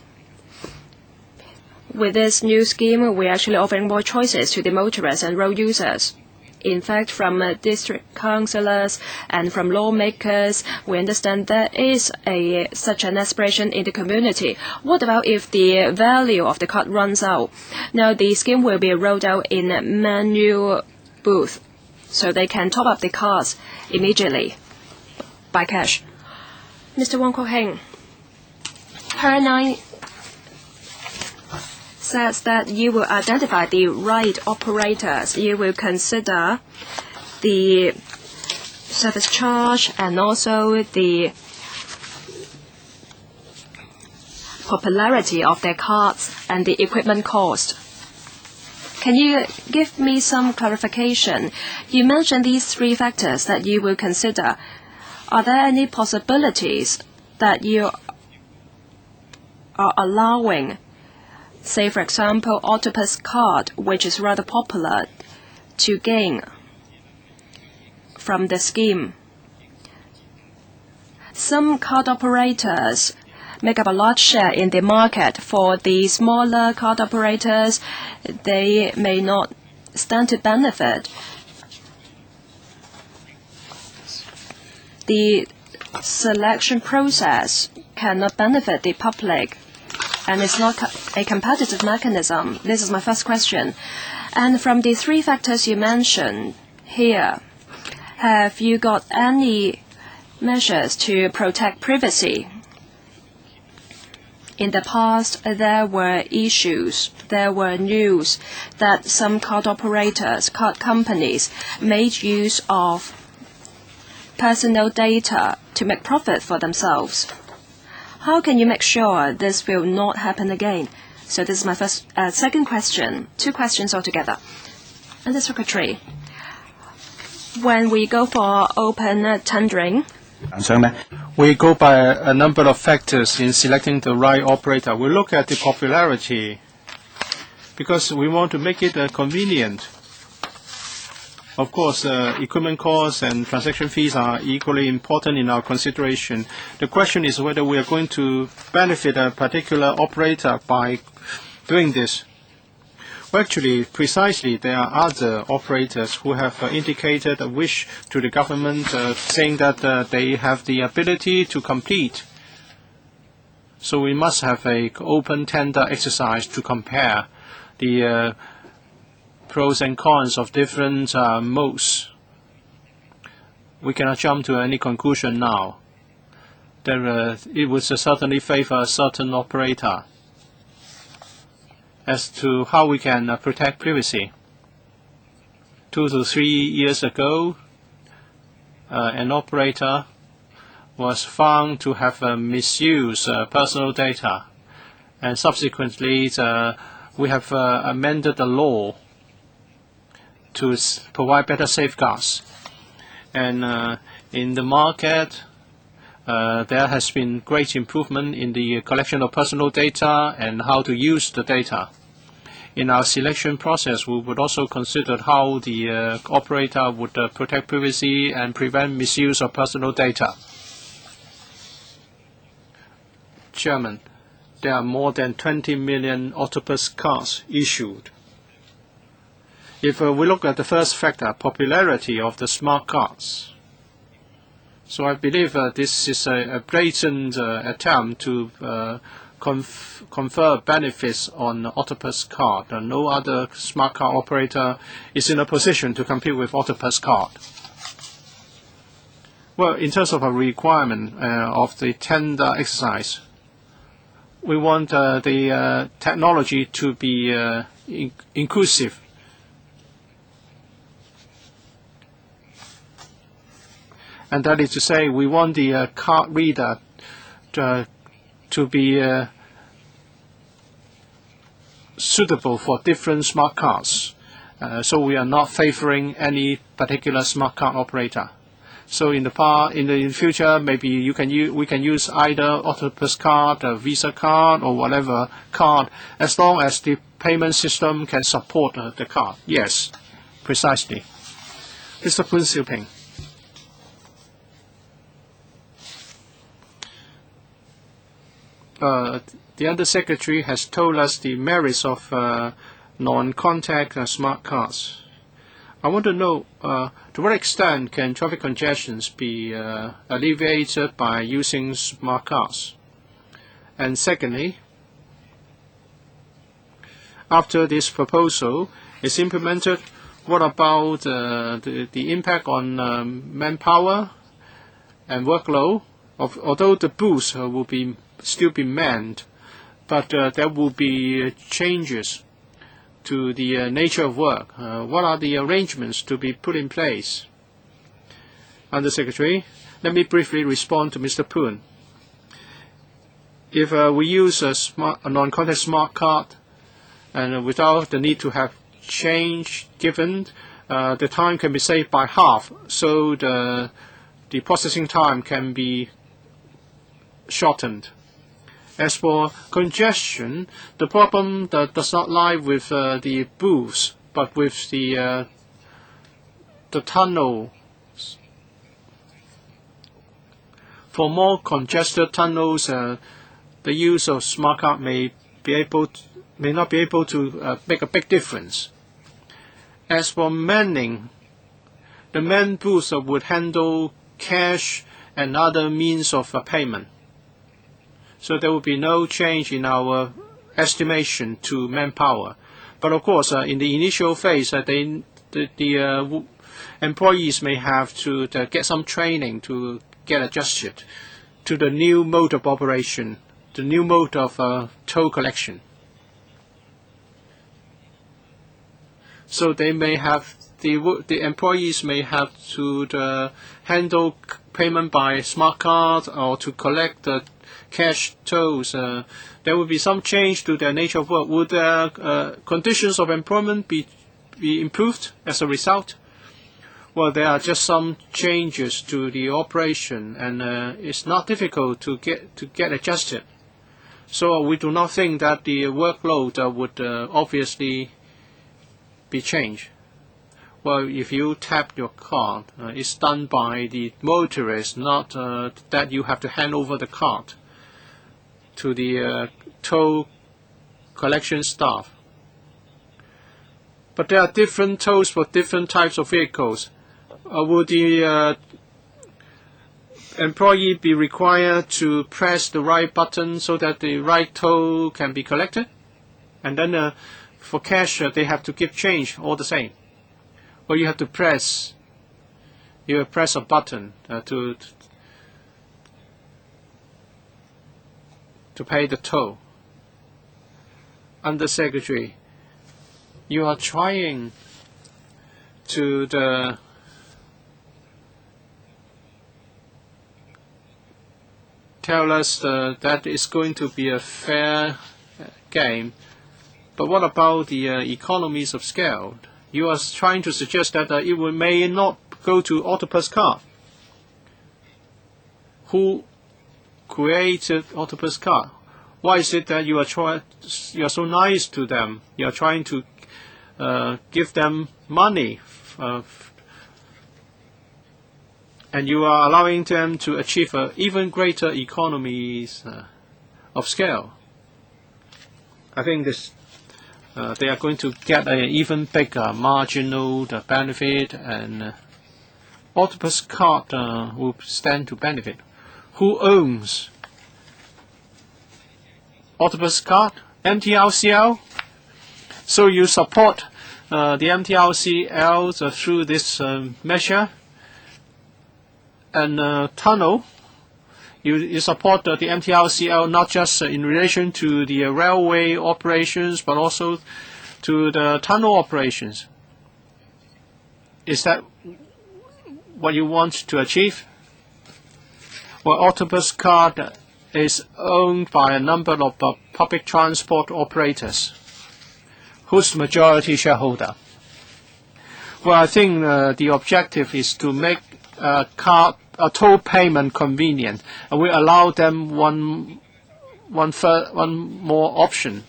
[SPEAKER 2] With this new scheme, we're actually offering more choices to the motorists and road users. In fact, from district councillors and from lawmakers, we understand there is such an aspiration in the community. What about if the value of the card runs out? Now, the scheme will be rolled out in a manual booth, so they can top up the cards immediately by cash. Mr. Wong Kwok-hing, Per 9 says that you will identify the right operators. You will consider the service charge and also the popularity of their cards and the equipment cost. Can you give me some clarification? You mentioned these three factors that you will consider. Are there any possibilities that you are allowing, say, for example, Octopus card, which is rather popular, to gain from the scheme? Some card operators make up a large share in the market. For the smaller card operators, they may not stand to benefit. The selection process cannot benefit the public, and it's not a competitive mechanism. This is my first question. And from the three factors you mentioned here, have you got any measures to protect privacy? In the past, there were issues, there were news that some card operators, card companies, made use of personal data to make profit for themselves. How can you make sure this will not happen again? So this is my second question. Two questions altogether. And the Secretary, when we go for open tendering,
[SPEAKER 1] we go by a number of factors in selecting the right operator. We look at the popularity because we want to make it convenient. Of course, equipment costs and transaction fees are equally important in our consideration. The question is whether we are going to benefit a particular operator by doing this. Well, actually, precisely, there are other operators who have indicated a wish to the government, saying that they have the ability to compete. So we must have an open tender exercise to compare the pros and cons of different modes. We cannot jump to any conclusion now. It would certainly favor a certain operator. As to how we can protect privacy, 2 to 3 years ago, an operator was found to have misused personal data, and subsequently we have amended the law to provide better safeguards. And in the market, there has been great improvement in the collection of personal data and how to use the data. In our selection process, we would also consider how the operator would protect privacy and prevent misuse of personal data. Chairman, there are more than 20 million Octopus cards issued. If we look at the first factor, popularity of the smart cards, so I believe this is a blatant attempt to confer benefits on Octopus card. No other smart card operator is in a position to compete with Octopus card. Well, in terms of a requirement of the tender exercise, we want the technology to be inclusive. And that is to say, we want the card reader to be suitable for different smart cards. So we are not favoring any particular smart card operator. So in the future, maybe we can use either Octopus card, a Visa card, or whatever card, as long as the payment system can support the card. Yes, precisely. Mr. Poon Siu-ping. The Undersecretary has told us the merits of non-contact smart cards. I want to know to what extent can traffic congestions be alleviated by using smart cards? And secondly, after this proposal is implemented, what about the impact on manpower and workload? Although the booths will still be manned, but there will be changes to the nature of work. What are the arrangements to be put in place? Undersecretary, let me briefly respond to Mr. Poon. If we use a non-contact smart card and without the need to have change given, the time can be saved by half, so the processing time can be shortened. As for congestion, the problem does not lie with the booths, but with the tunnel. For more congested tunnels, the use of smart card may not be able to make a big difference. As for manning, the man booths would handle cash and other means of payment. So there will be no change in our estimation to manpower. But of course, in the initial phase, the employees may have to get some training to get adjusted to the new mode of operation, the new mode of toll collection. So they may have the employees may have to handle payment by smart card or to collect the cash tolls. There will be some change to their nature of work. Would their conditions of employment be improved as a result? Well, there are just some changes to the operation, and it's not difficult to get adjusted. So we do not think that the workload would obviously be changed. Well, if you tap your card, it's done by the motorist, not that you have to hand over the card to the toll collection staff. But there are different tolls for different types of vehicles. Would the employee be required to press the right button so that the right toll can be collected? And then for cash, they have to give change all the same. Well, you have to press a button to pay the toll. Undersecretary, you are trying to tell us that it's going to be a fair game, but what about the economies of scale? You are trying to suggest that it may not go to Octopus card. Who created Octopus card? Why is it that you are so nice to them? You are trying to give them money, and you are allowing them to achieve even greater economies of scale. I think they are going to get an even bigger marginal benefit, and Octopus card will stand to benefit. Who owns Octopus card? MTRCL? So you support the MTRCL through this measure, and tunnel. You support the MTRCL not just in relation to the railway operations, but also to the tunnel operations. Is that what you want to achieve? Well, Octopus Card is owned by a number of public transport operators. Who's the majority shareholder? Well, I think the objective is to make a toll payment convenient, and we allow them one more option.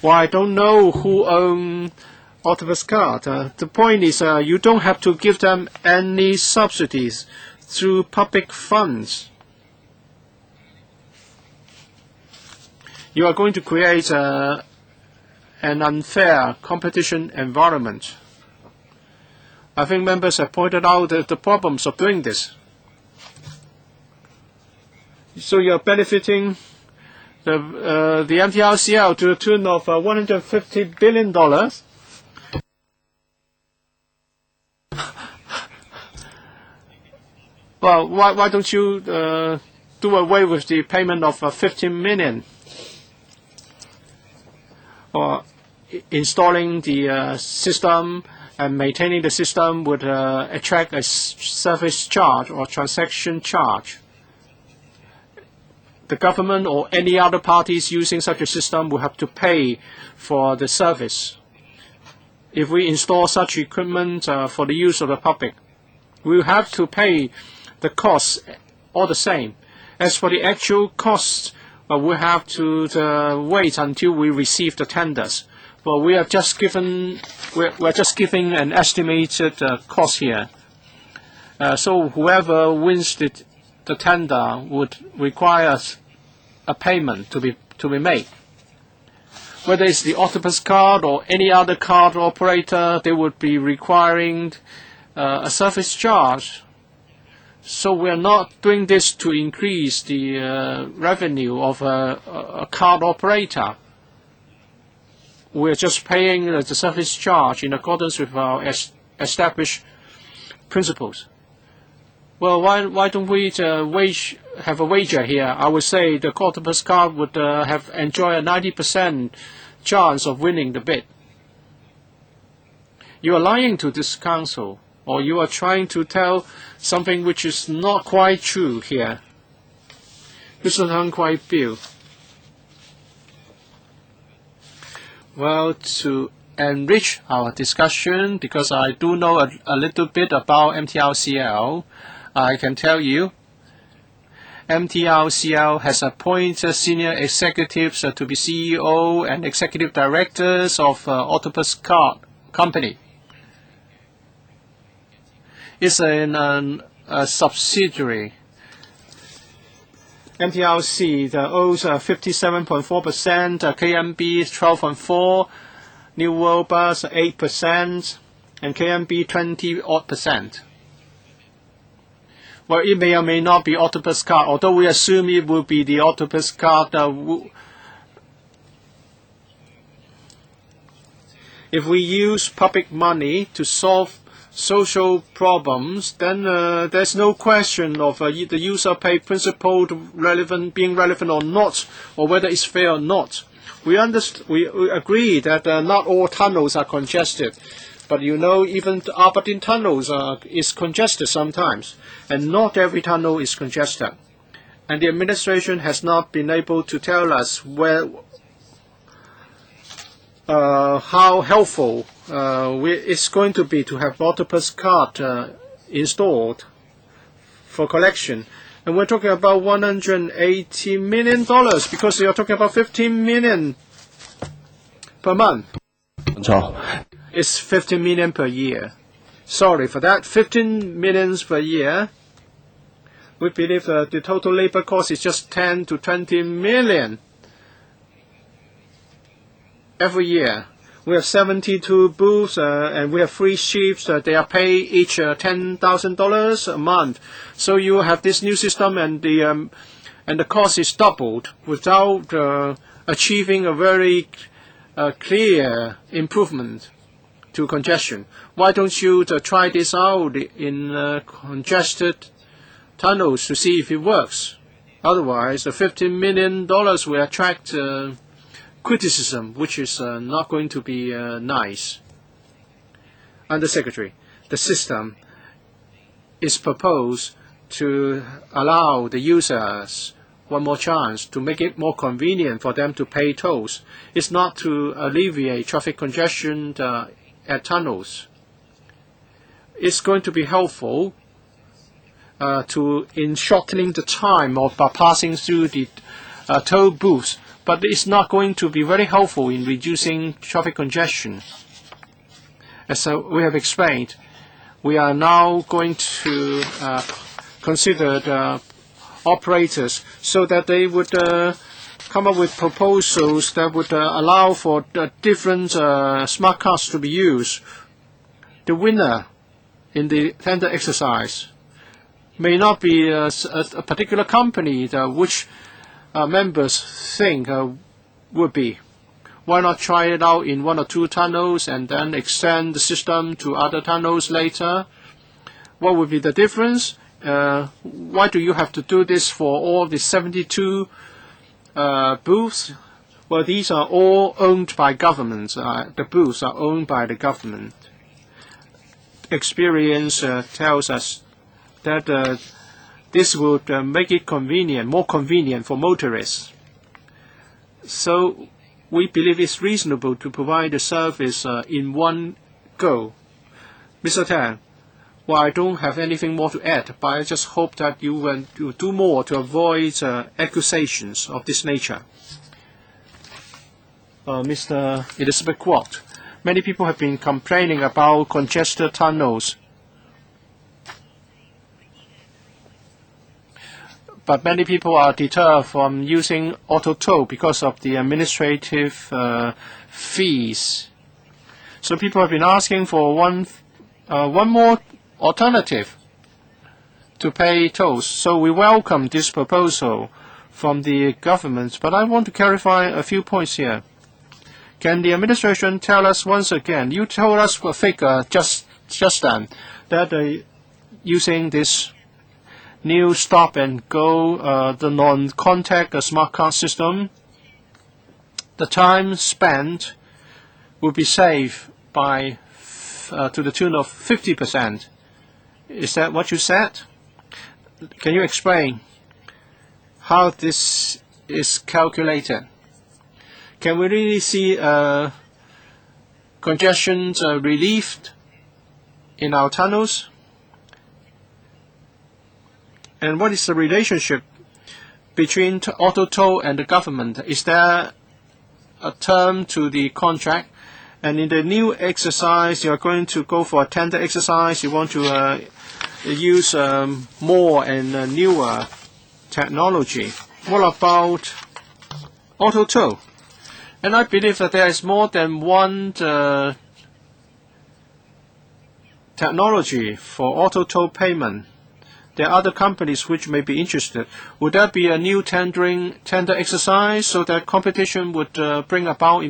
[SPEAKER 1] Well, I don't know who owns Octopus Card. The point is you don't have to give them any subsidies through public funds. You are going to create an unfair competition environment. I think members have pointed out the problems of doing this. So you are benefiting the MTRCL to the tune of $150 billion. Well, why don't you do away with the payment of $15 million? Or installing the system and maintaining the system would attract a service charge or transaction charge. The government or any other parties using such a system will have to pay for the service. If we install such equipment for the use of the public, we will have to pay the costs all the same. As for the actual costs, we have to wait until we receive the tenders. Well, we're just giving an estimated cost here. So whoever wins the tender would require a payment to be made. Whether it's the Octopus Card or any other card operator, they would be requiring a service charge. So we're not doing this to increase the revenue of a card operator. We're just paying the service charge in accordance with our established principles. Well, why don't we have a wager here? I would say the Octopus Card would enjoy a 90% chance of winning the bid. You are lying to this council, or you are trying to tell something which is not quite true here. Mr. Hon Ka-piu. Well, to enrich our discussion, because I do know a little bit about MTRCL, I can tell you MTRCL has appointed senior executives to be CEO and executive directors of Octopus Card Company. It's a subsidiary. MTRC owns 57.4%, KMB 12.4%, New World Bus 8%, and KMB 20-odd%. Well, it may or may not be Octopus Card, although we assume it will be the Octopus Card. If we use public money to solve social problems, then there's no question of the user pay principle being relevant or not, or whether it's fair or not. We agree that not all tunnels are congested, but you know, even the Aberdeen tunnels is congested sometimes, and not every tunnel is congested. And the administration has not been able to tell us how helpful it's going to be to have Octopus Card installed for collection. And we're talking about $180 million because they are talking about $15 million per month. It's $15 million per year. Sorry for that, $15 million per year. We believe the total labor cost is just $10 to $20 million every year. We have 72 booths and we have 3 shifts. They are paid each $10,000 a month. So you have this new system, and the cost is doubled without achieving a very clear improvement to congestion. Why don't you try this out in congested tunnels to see if it works? Otherwise, the $15 million will attract criticism, which is not going to be nice. Undersecretary, the system is proposed to allow the users one more chance to make it more convenient for them to pay tolls. It's not to alleviate traffic congestion at tunnels. It's going to be helpful in shortening the time of passing through the toll booths, but it's not going to be very helpful in reducing traffic congestion. As we have explained, we are now going to consider the operators so that they would come up with proposals that would allow for different smart cards to be used. The winner in the tender exercise may not be a particular company which members think would be. Why not try it out in 1 or 2 tunnels and then extend the system to other tunnels later? What would be the difference? Why do you have to do this for all the 72 booths? Well, these are all owned by governments. The booths are owned by the government. Experience tells us that this would make it more convenient for motorists. So we believe it's reasonable to provide the service in one go. Mr. Tang, well, I don't have anything more to add, but I just hope that you will do more to avoid accusations of this nature. Mr. Elizabeth Kwok, many people have been complaining about congested tunnels. But many people are deterred from using auto toll because of the administrative fees. So people have been asking for one more alternative to pay tolls. So we welcome this proposal from the government. But I want to clarify a few points here. Can the administration tell us once again? You told us a figure just then that using this new stop-and-go, the non-contact smart card system, the time spent will be saved by to the tune of 50%. Is that what you said? Can you explain how this is calculated? Can we really see congestion relieved in our tunnels? And what is the relationship between auto toll and the government? Is there a term to the contract? And in the new exercise, you are going to go for a tender exercise. You want to use more and newer technology. What about auto toll? And I believe that there is more than one technology for auto toll payment. There are other companies which may be interested. Would that be a new tender exercise so that competition would bring about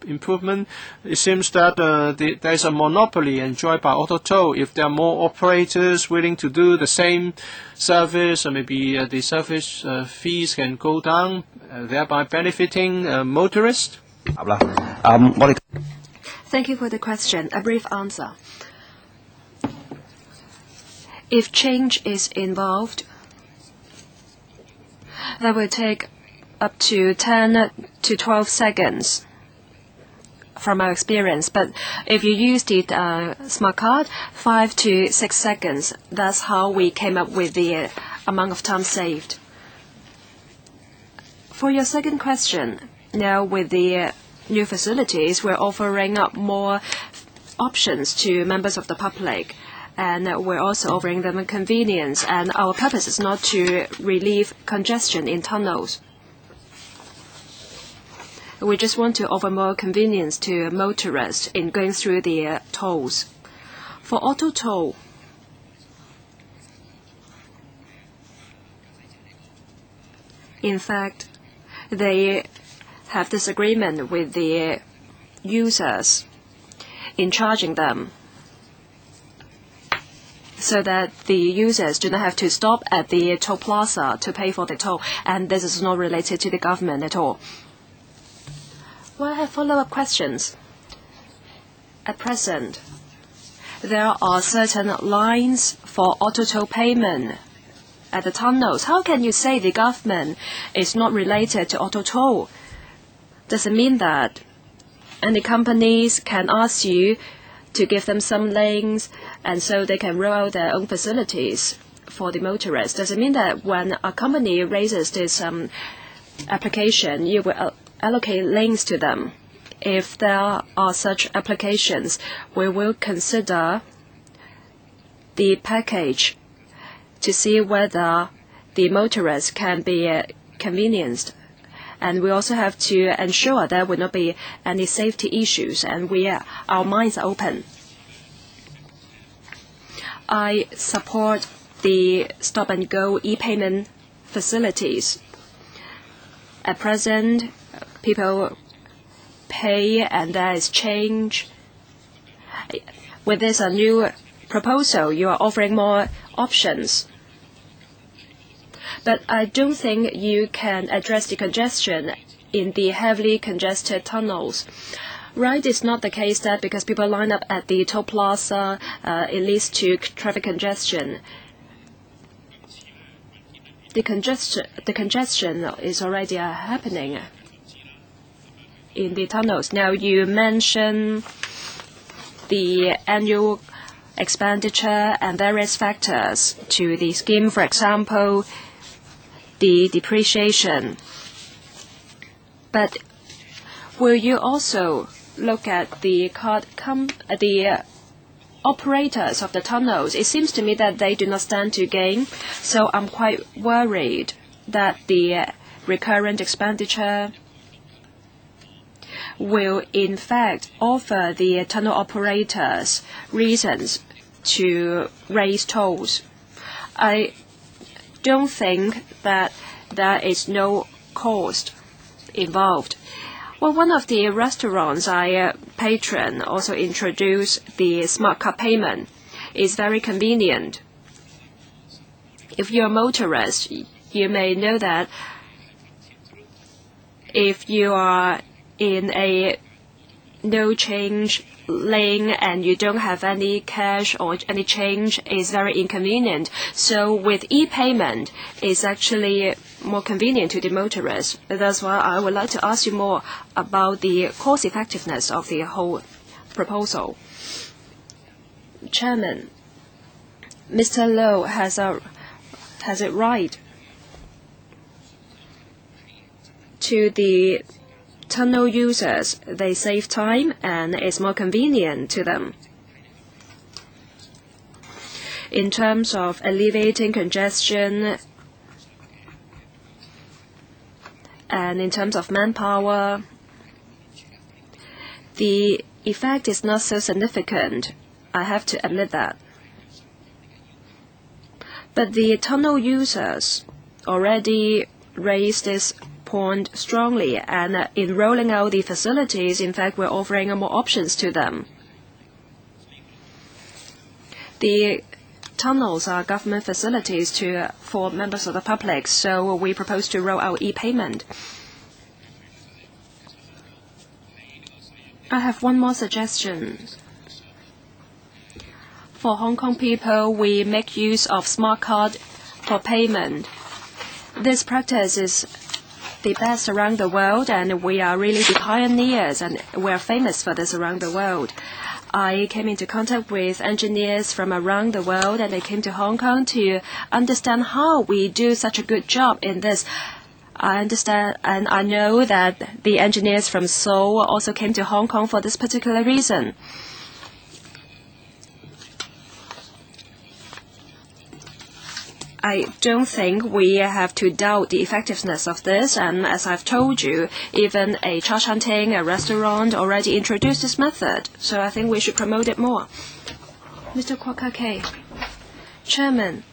[SPEAKER 1] improvement? It seems that there is a monopoly enjoyed by auto toll. If there are more operators willing to do the same service, or maybe the service fees can go down, thereby benefiting motorists.
[SPEAKER 2] Thank you for the question. A brief answer. If change is involved, that will take up to 10 to 12 seconds from our experience. But if you use the smart card, 5 to 6 seconds. That's how we came up with the amount of time saved. For your second question, now with the new facilities, we're offering up more options to members of the public. And we're also offering them a convenience. And our purpose is not to relieve congestion in tunnels. We just want to offer more convenience to motorists in going through the tolls. For auto toll, in fact, they have disagreement with the users in charging them, so that the users do not have to stop at the toll plaza to pay for the toll, and this is not related to the government at all. Well, I have follow-up questions. At present, there are certain lines for auto-toll payment at the tunnels. How can you say the government is not related to auto-toll? Does it mean that any companies can ask you to give them some lanes and so they can roll out their own facilities for the motorists? Does it mean that when a company raises this application, you will allocate lanes to them? If there are such applications, we will consider the package to see whether the motorists can be convenienced. And we also have to ensure there will not be any safety issues, and our minds are open. I support the stop-and-go e-payment facilities. At present, people pay and there is change. With this new proposal, you are offering more options. But I don't think you can address the congestion in the heavily congested tunnels. Right, it's not the case that because people line up at the toll plaza, it leads to traffic congestion. The congestion is already happening in the tunnels. Now, you mention the annual expenditure and various factors to the scheme, for example, the depreciation. But will you also look at the operators of the tunnels? It seems to me that they do not stand to gain, so I'm quite worried that the recurrent expenditure will in fact offer the tunnel operators reasons to raise tolls. I don't think that there is no cost involved. Well, one of the restaurants I patron also introduced the smart card payment. It's very convenient. If you're a motorist, you may know that if you are in a no change lane and you don't have any cash or any change, is very inconvenient. So with e-payment, it's actually more convenient to the motorist. That's why I would like to ask you more about the cost effectiveness of the whole proposal. Chairman, Mr. Low has it right. To the tunnel users, they save time and it's more convenient to them. In terms of alleviating congestion and in terms of manpower, the effect is not so significant. I have to admit that. But the tunnel users already raised this point strongly, and in rolling out the facilities, in fact, we're offering more options to them. The tunnels are government facilities for members of the public, so we propose to roll out e-payment. I have one more suggestion. For Hong Kong people, we make use of smart card for payment. This practice is the best around the world, and we are really the pioneers, and we are famous for this around the world. I came into contact with engineers from around the world, and they came to Hong Kong to understand how we do such a good job in this. I understand, and I know that the engineers from Seoul also came to Hong Kong for this particular reason. I don't think we have to doubt the effectiveness of this, and as I've told you, even a cha chan ting, a restaurant, already introduced this method, so I think we should promote it more. Mr. Kwok-hing, Chairman,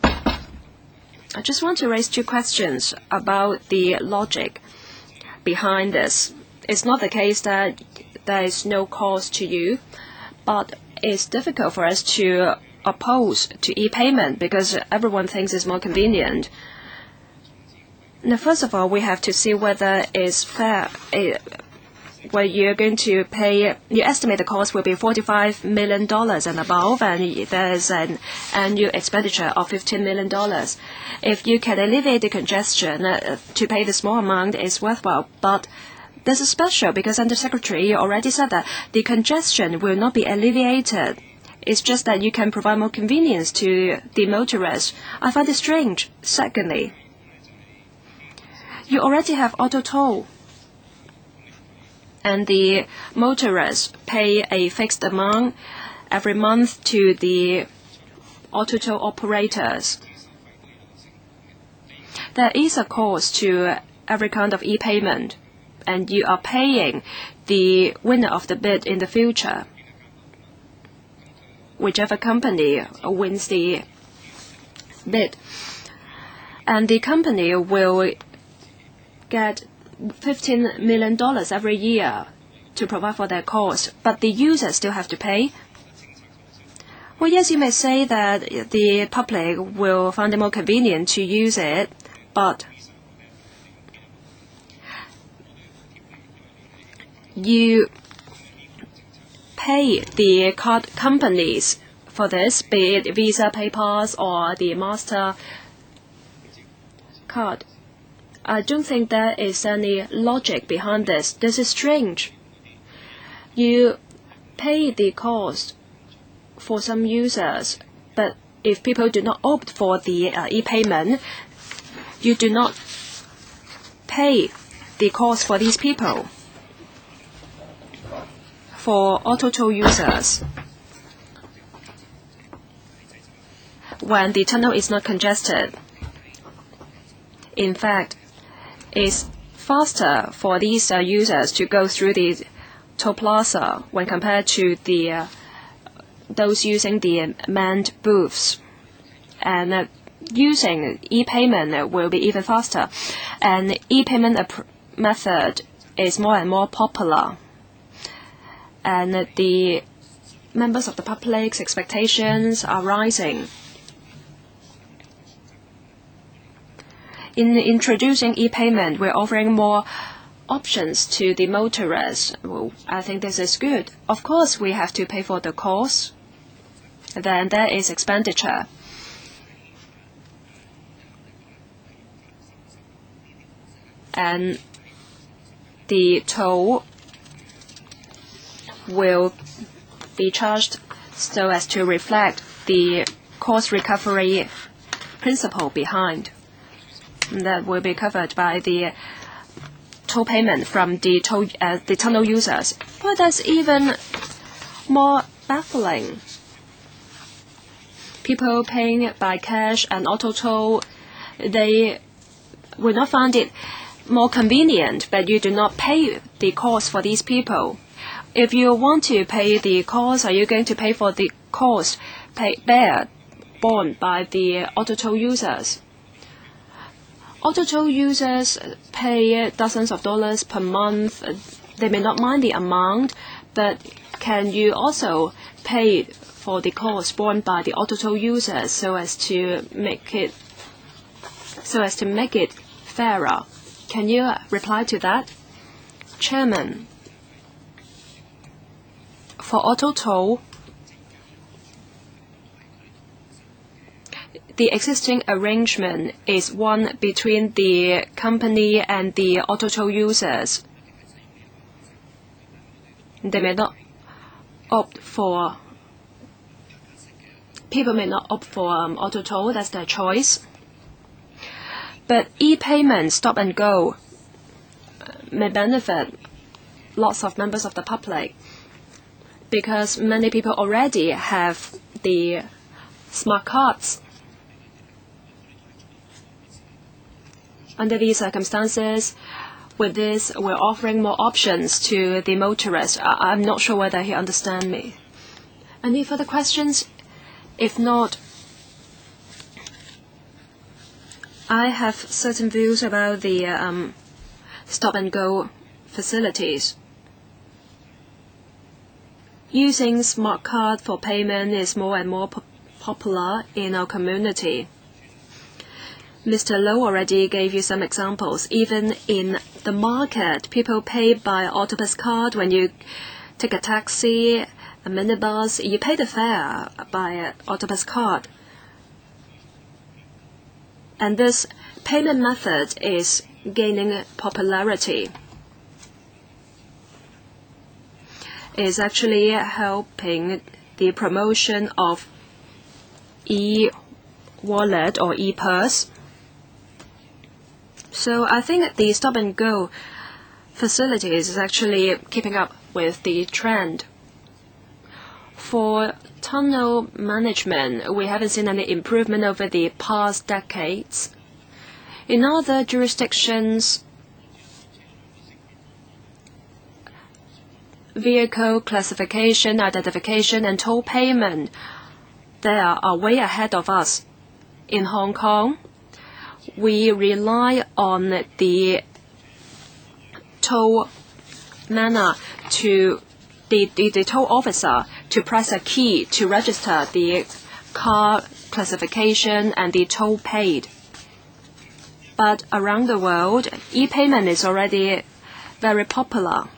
[SPEAKER 2] I just want to raise two questions about the logic behind this. It's not the case that there is no cost to you, but it's difficult for us to oppose to e-payment because everyone thinks it's more convenient. Now, first of all, we have to see whether it's fair. Where you're going to pay, you estimate the cost will be $45 million and above, and there's an annual expenditure of $15 million. If you can alleviate the congestion, to pay the small amount is worthwhile. But this is special because Undersecretary already said that the congestion will not be alleviated. It's just that you can provide more convenience to the motorists. I find it strange. Secondly, you already have auto toll, and the motorists pay a fixed amount every month to the auto toll operators. There is a cost to every kind of e-payment, and you are paying the winner of the bid in the future. Whichever company wins the bid, and the company will get $15 million every year to provide for their cost, but the users still have to pay. Well, yes, you may say that the public will find it more convenient to use it, but you pay the card companies for this, be it Visa, PayPass, or the Master card. I don't think there is any logic behind this. This is strange. You pay the cost for some users, but if people do not opt for the e-payment, you do not pay the cost for these people. For auto toll users, when the tunnel is not congested, in fact, it's faster for these users to go through the toll plaza when compared to those using the manned booths. And using e-payment will be even faster. And e-payment method is more and more popular. And the members of the public's expectations are rising. In introducing e-payment, we're offering more options to the motorists. Well, I think this is good. Of course, we have to pay for the cost. Then there is expenditure. And the toll will be charged so as to reflect the cost recovery principle behind. That will be covered by the toll payment from the tunnel users. But that's even more baffling. People paying by cash and auto toll, they will not find it more convenient, but you do not pay the cost for these people. If you want to pay the cost, are you going to pay for the cost borne by the auto toll users? Auto toll users pay dozens of dollars per month. They may not mind the amount, but can you also pay for the cost borne by the auto toll users so as to make it fairer? Can you reply to that? Chairman, for auto toll, the existing arrangement is one between the company and the auto toll users. People may not opt for auto toll, that's their choice. But e-payment, stop and go, may benefit lots of members of the public because many people already have the smart cards. Under these circumstances, with this, we're offering more options to the motorist. I'm not sure whether he understands me. Any further questions? If not, I have certain views about the stop-and-go facilities. Using smart card for payment is more and more popular in our community. Mr. Low already gave you some examples. Even in the market, people pay by octopus card. When you take a taxi, a minibus, you pay the fare by octopus card. And this payment method is gaining popularity. It's actually helping the promotion of e-wallet or e-purse. So I think the stop-and-go facilities is actually keeping up with the trend. For tunnel management, we haven't seen any improvement over the past decades. In other jurisdictions, vehicle classification, identification, and toll payment, they are way ahead of us. In Hong Kong, we rely on the toll manner to the toll officer to press a key to register the car classification and the toll paid. But around the world, e-payment is already very popular.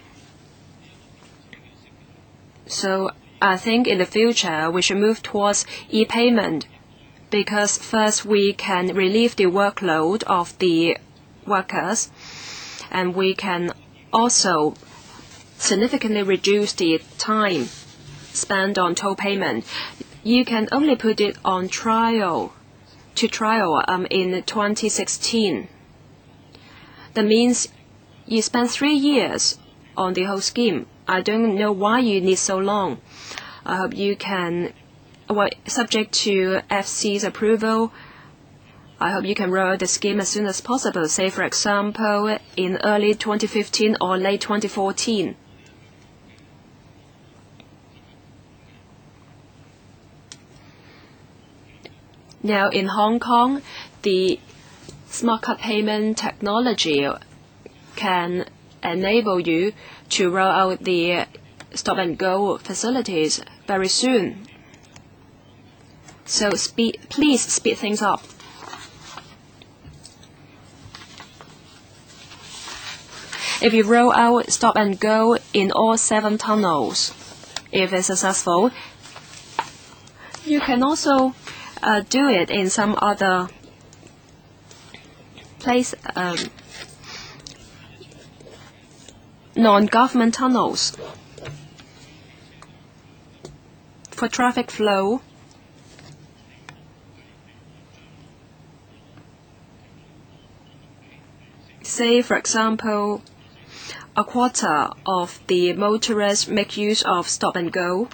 [SPEAKER 2] So I think in the future we should move towards e-payment, because first we can relieve the workload of the workers, and we can also significantly reduce the time spent on toll payment. You can only put it on trial in 2016. That means you spend 3 years on the whole scheme. I don't know why you need so long. I hope you can, subject to FC's approval, I hope you can roll out the scheme as soon as possible, say for example in early 2015 or late 2014. Now in Hong Kong, the smart card payment technology can enable you to roll out the stop-and-go facilities very soon. So please speed things up. If you roll out stop-and-go in all 7 tunnels, if it's successful, you can also do it in some other place, non-government tunnels. For traffic flow, say for example, a quarter of the motorists make use of stop-and-go.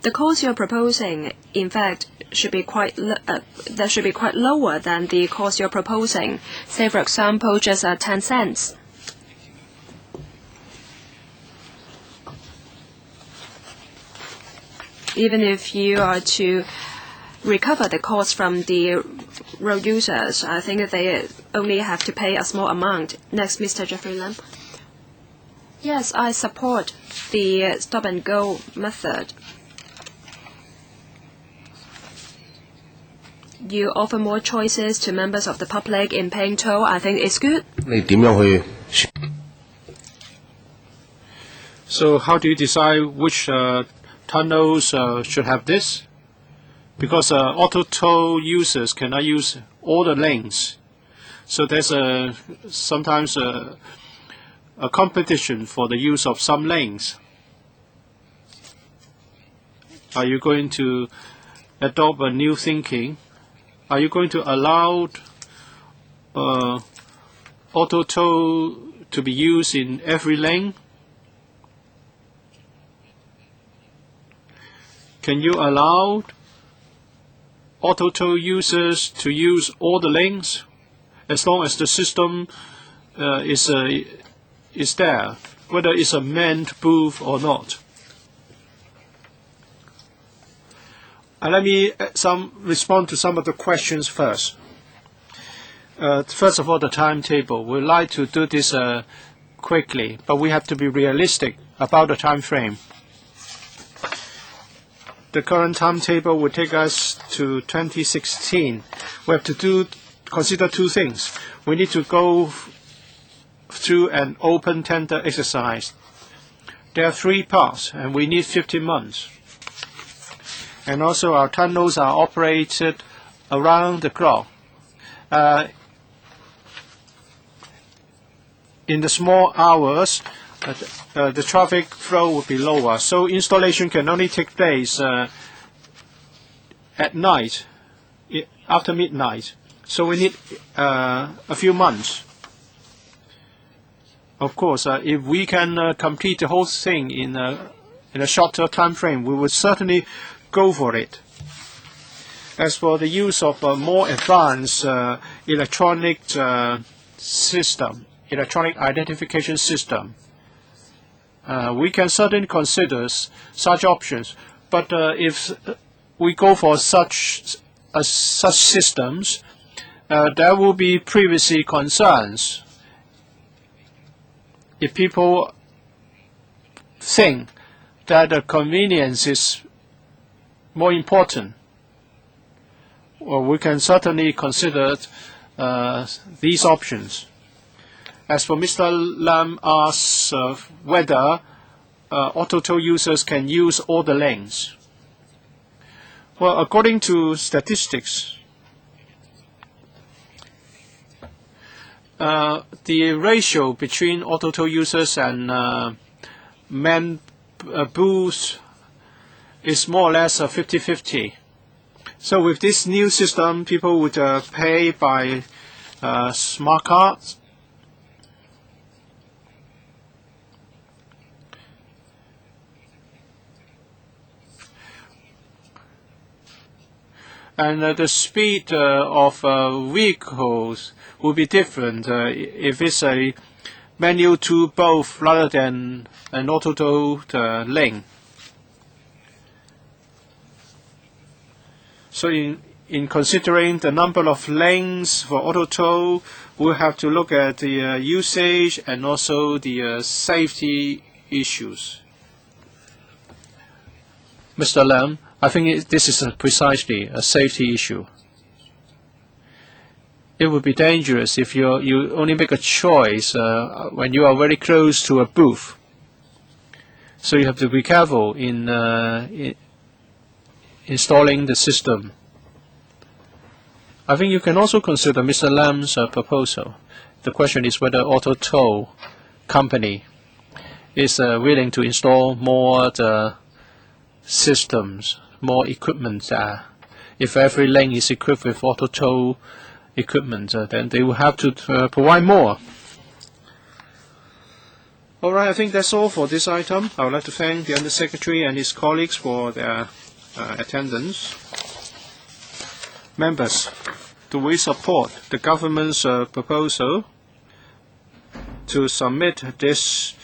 [SPEAKER 2] The cost you're proposing, in fact, should be quite lower than the cost you're proposing. Say, for example, just 10 cents. Even if you are to recover the cost from the road users, I think they only have to pay a small amount. Next, Mr. Jeffrey Lam. Yes, I support the stop-and-go method. You offer more choices to members of the public in paying toll. I think it's good.
[SPEAKER 1] So how do you decide which tunnels should have this? Because auto toll users cannot use all the lanes. So there's sometimes a competition for the use of some lanes. Are you going to adopt a new thinking? Are you going to allow auto toll to be used in every lane? Can you allow auto toll users to use all the lanes as long as the system is there, whether it's a manned booth or not? Let me respond to some of the questions first. First of all, the timetable. We'd like to do this quickly, but we have to be realistic about the time frame. the current timetable will take us to 2016. We have to consider two things. We need to go through an open tender exercise. There are 3 parts, and we need 15 months. And also our tunnels are operated around the clock. In the small hours, the traffic flow will be lower. So installation can only take place at night, after midnight. So we need a few months. Of course, if we can complete the whole thing in a shorter time frame, we would certainly go for it. As for the use of a more advanced electronic system, electronic identification system, we can certainly consider such options. But if we go for such systems, there will be privacy concerns. If people think that the convenience is more important, well, we can certainly consider these options. As for Mr. Lam asks whether auto-tow users can use all the lanes. Well, according to statistics, the ratio between auto-tow users and man booths is more or less 50-50. So with this new system, people would pay by smart cards. And the speed of vehicles will be different if it's a manual to both rather than an auto-tow lane. So in considering the number of lanes for auto-tow, we'll have to look at the usage and also the safety issues. Mr. Lam, I think this is precisely a safety issue. It would be dangerous if you only make a choice when you are very close to a booth. So you have to be careful in installing the system. I think you can also consider Mr. Lam's proposal. The question is whether auto-tow company is willing to install more systems, more equipment there. If every lane is equipped with auto-tow equipment, then they will have to provide more. All right, I think that's all for this item. I would like to thank the Undersecretary and his colleagues for their attendance. Members, do we support the government's proposal to submit this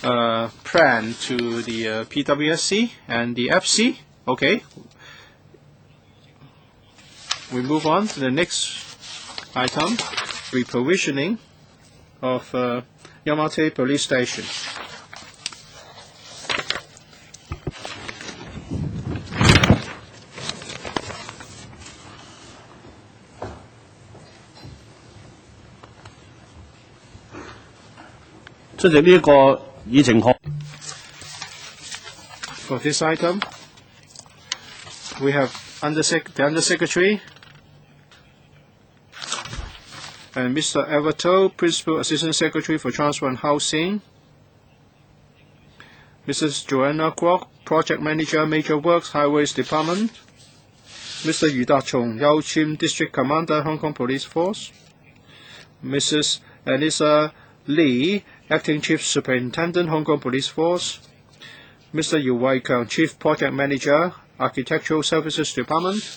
[SPEAKER 1] plan to the PWSC and the FC? Okay. We move on to the next item, reprovisioning of Yamate Police Station. For this item, we have the Undersecretary and Mr. Everto, Principal Assistant Secretary for Transport and Housing, Mrs. Joanna Kwok, Project Manager, Major Works, Highways Department, Mr. Yu Da-chung, Yao Chim, District Commander, Hong Kong Police Force, Mrs. Elisa Lee, Acting Chief Superintendent, Hong Kong Police Force, Mr. Yu Wai-kang, Chief Project Manager, Architectural Services Department,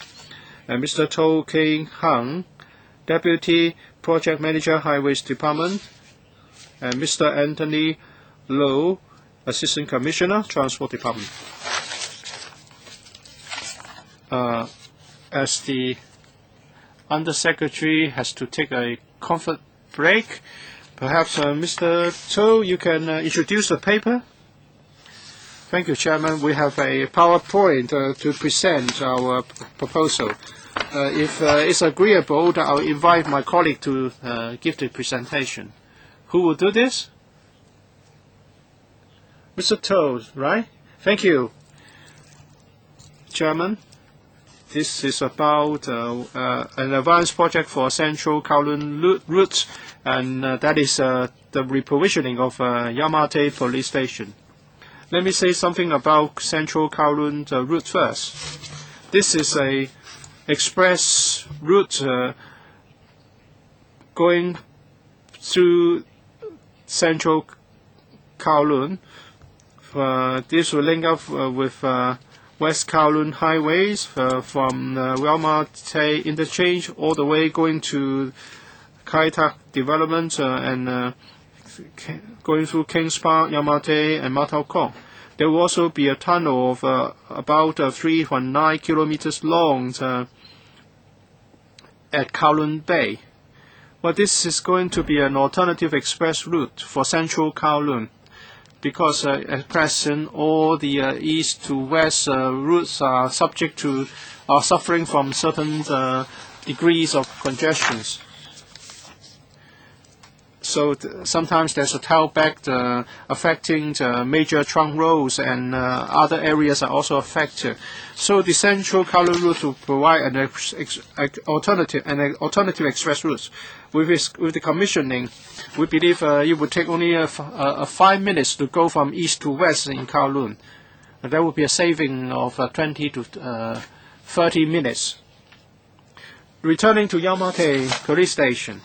[SPEAKER 1] and Mr. To King-hang, Deputy Project Manager, Highways Department, and Mr. Anthony Low, Assistant Commissioner, Transport Department. As the Undersecretary has to take a comfort break, perhaps Mr. To, you can introduce the paper. Thank you, Chairman. We have a PowerPoint to present our proposal. If it's agreeable, I'll invite my colleague to give the presentation. Who will do this? Mr. Toad, right? Thank you. Chairman, this is about an advanced project for Central Kowloon route, and that is the reprovisioning of Yamate Police Station. Let me say something about Central Kowloon route first. This is a express route going through Central Kowloon. This will link up with West Kowloon highways from Yamate interchange all the way going to Kai Tak development and going through Kings Park, Yamate, and Matau Kong. There will also be a tunnel of about 3.9 kilometers long at Kowloon Bay. Well, this is going to be an alternative express route for Central Kowloon, because at present all the east to west routes are suffering from certain degrees of congestions. So sometimes there's a tailback affecting the major trunk roads, and other areas are also affected. So the Central Kowloon route will provide an alternative express route. With the commissioning, we believe it would take only 5 minutes to go from east to west in Kowloon. And there will be a saving of 20 to 30 minutes. Returning to Yamate Police Station.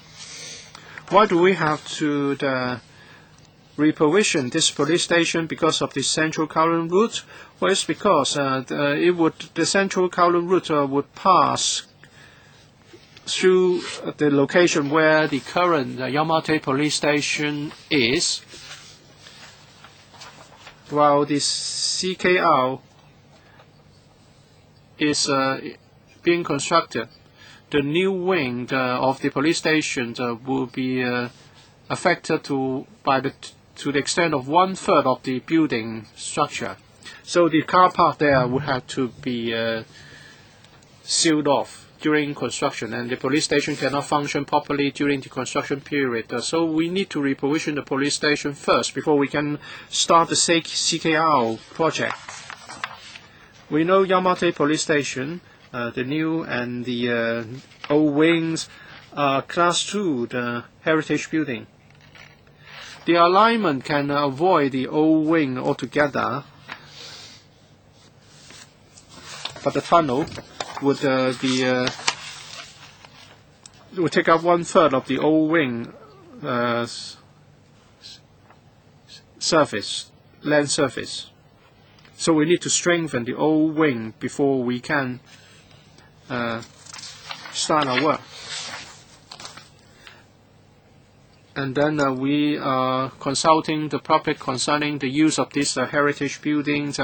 [SPEAKER 1] Why do we have to reprovision this police station because of the Central Kowloon route? Well, it's because the Central Kowloon route would pass through the location where the current Yamate Police Station is, while the CKR is being constructed. The new wing of the police station will be affected to the extent of 1/3 of the building structure. So the car park there would have to be sealed off during construction, and the police station cannot function properly during the construction period. So we need to reprovision the police station first before we can start the CKR project. We know Yamate Police Station, the new and the old wings are Class 2, the heritage building. The alignment can avoid the old wing altogether, but the tunnel would take up 1/3 of the old wing land surface. So we need to strengthen the old wing before we can start our work. And then we are consulting the public concerning the use of these heritage buildings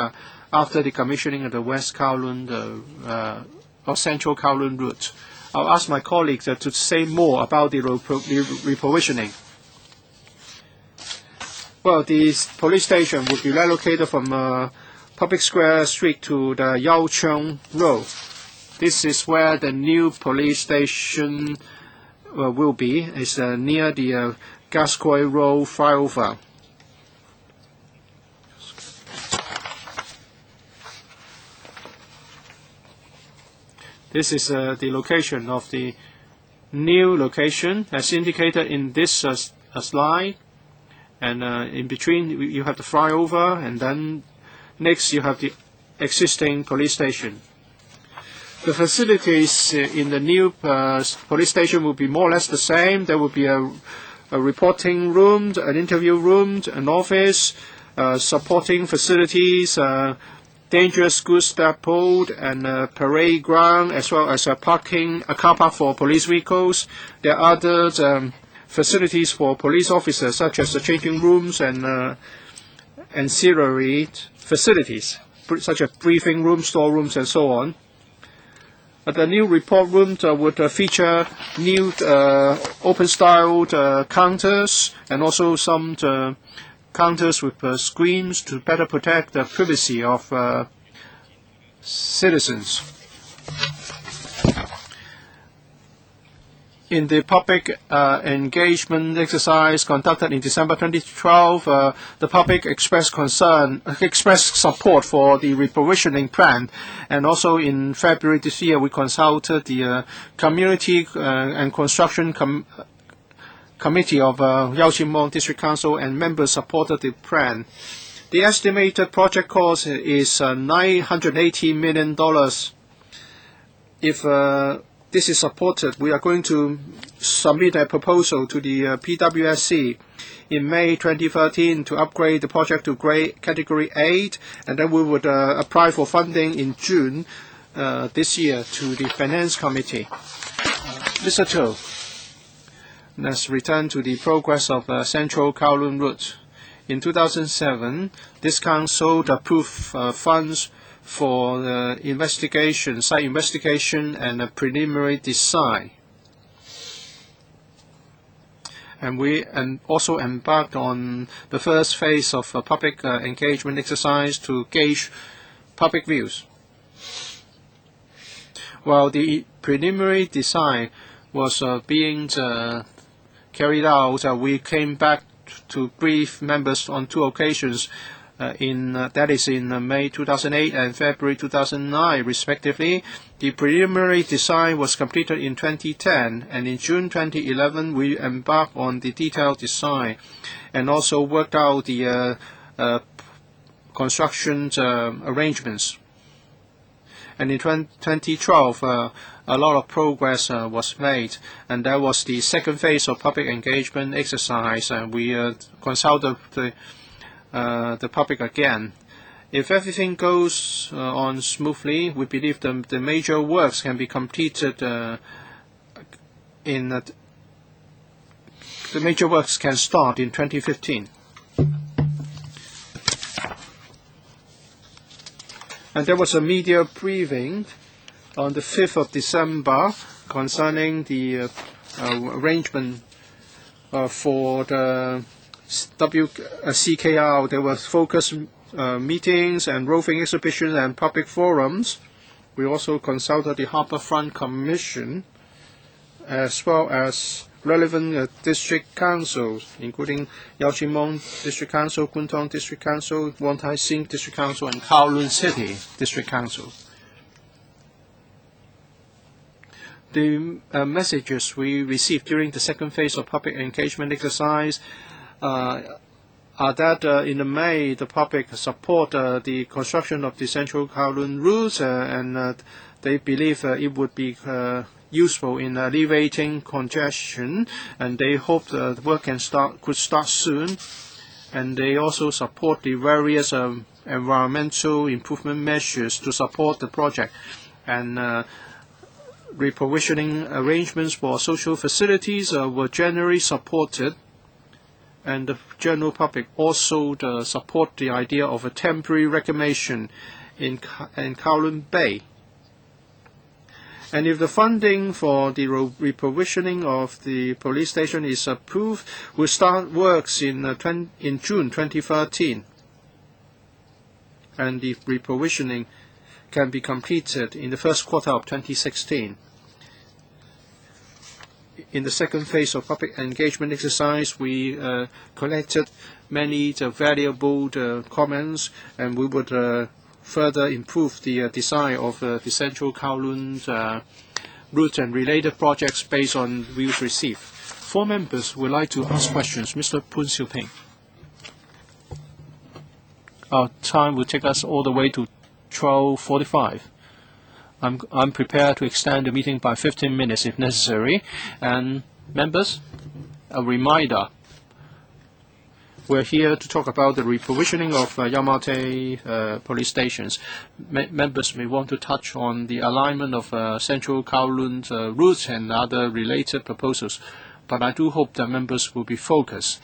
[SPEAKER 1] after the commissioning of the West Kowloon or Central Kowloon route. I'll ask my colleagues to say more about the reprovisioning. Well, the police station will be relocated from Public Square Street to the Yao Cheung Road. This is where the new police station will be. It's near the Gascoigne Road flyover. This is the location of the new location as indicated in this slide. And in between you have the flyover, and then next you have the existing police station. The facilities in the new police station will be more or less the same. There will be a reporting room, an interview room, an office, supporting facilities, dangerous goods depot, and a parade ground, as well as a car park for police vehicles. There are other facilities for police officers, such as the changing rooms and ancillary facilities, such as briefing rooms, storerooms, and so on. The new report room would feature new open-styled counters and also some counters with screens to better protect the privacy of citizens. In the public engagement exercise conducted in December 2012, the public expressed support for the reprovisioning plan, and also in February this year we consulted the Community and Construction Committee of Yaoqing District Council, and members supported the plan. The estimated project cost is $980 million. If this is supported, we are going to submit a proposal to the PWSC in May 2013 to upgrade the project to grade category 8, and then we would apply for funding in June this year to the Finance Committee. Mr. To, let's return to the progress of Central Kowloon Route. In 2007, this council approved funds for the investigation, site investigation, and a preliminary design. And we also embarked on the first phase of a public engagement exercise to gauge public views. While the preliminary design was being carried out, we came back to brief members on 2 occasions, that is in May 2008 and February 2009 respectively. The preliminary design was completed in 2010, and in June 2011 we embarked on the detailed design and also worked out the construction arrangements. And in 2012 a lot of progress was made, and that was the second phase of public engagement exercise, and we consulted the public again. If everything goes on smoothly, we believe the major works can be completed the major works can start in 2015. And there was a media briefing on the 5th of December concerning the arrangement for the CKR. There were focus meetings and roving exhibitions and public forums. We also consulted the Harbourfront Commission as well as relevant district councils, including Yaoqing District Council, Kwun Tong District Council, Wong Tai Sin District Council, and Kowloon City District Council. The messages we received during the second phase of public engagement exercise are that in May the public support the construction of the Central Kowloon route, and they believe it would be useful in alleviating congestion, and they hope the work could start soon. And they also support the various environmental improvement measures to support the project, and reprovisioning arrangements for social facilities were generally supported. And the general public also support the idea of a temporary reclamation in Kowloon Bay. And if the funding for the reprovisioning of the police station is approved, we'll start works in June 2013. And the reprovisioning can be completed in the first quarter of 2016. In the second phase of public engagement exercise, we collected many valuable comments, and we would further improve the design of the Central Kowloon route and related projects based on views received. 4 members would like to ask questions. Mr. Poon Siu Ping. Our time will take us all the way to 12:45. I'm prepared to extend the meeting by 15 minutes if necessary. And members, a reminder, we're here to talk about the reprovisioning of Yamate police stations. Members may want to touch on the alignment of Central Kowloon routes and other related proposals, but I do hope that members will be focused.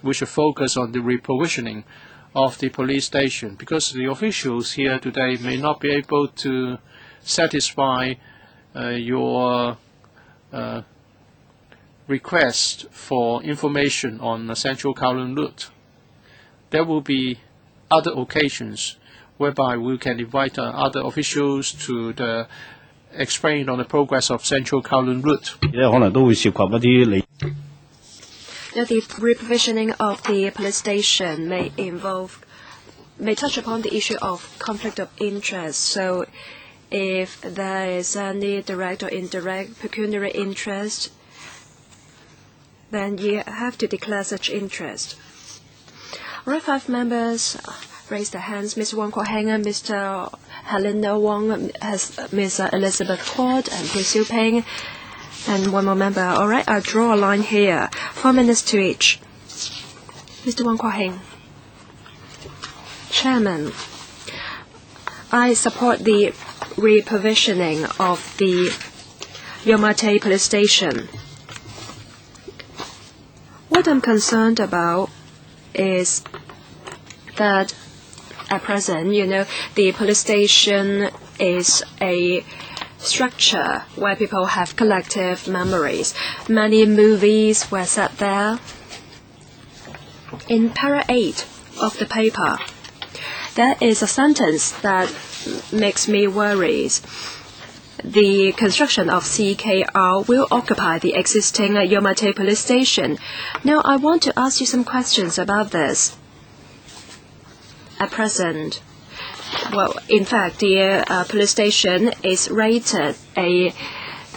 [SPEAKER 1] We should focus on the reprovisioning of the police station, because the officials here today may not be able to satisfy your request for information on the Central Kowloon route. there will be other occasions whereby we can invite other officials to explain on the progress of Central Kowloon route.
[SPEAKER 3] 可能都會涉及一啲利。
[SPEAKER 2] The reprovisioning of the police station may touch upon the issue of conflict of interest. So if there is any direct or indirect pecuniary interest, then you have to declare such interest. All right, 5 members raise their hands. Ms. Wong Kwok-hing, Mr. Helena Wong, Ms. Elizabeth Cord, and Ms. Siu Ping, and 1 more member. All right, I'll draw a line here. 4 minutes to each. Mr. Wong Kwok-hing. Chairman, I support the reprovisioning of the Yomate police station. What I'm concerned about is that at present, the police station is a structure where people have collective memories. Many movies were set there. In para 8 of the paper, there is a sentence that makes me worry. The construction of CKR will occupy the existing Yomate police station. Now, I want to ask you some questions about this. At present, in fact, the police station is rated a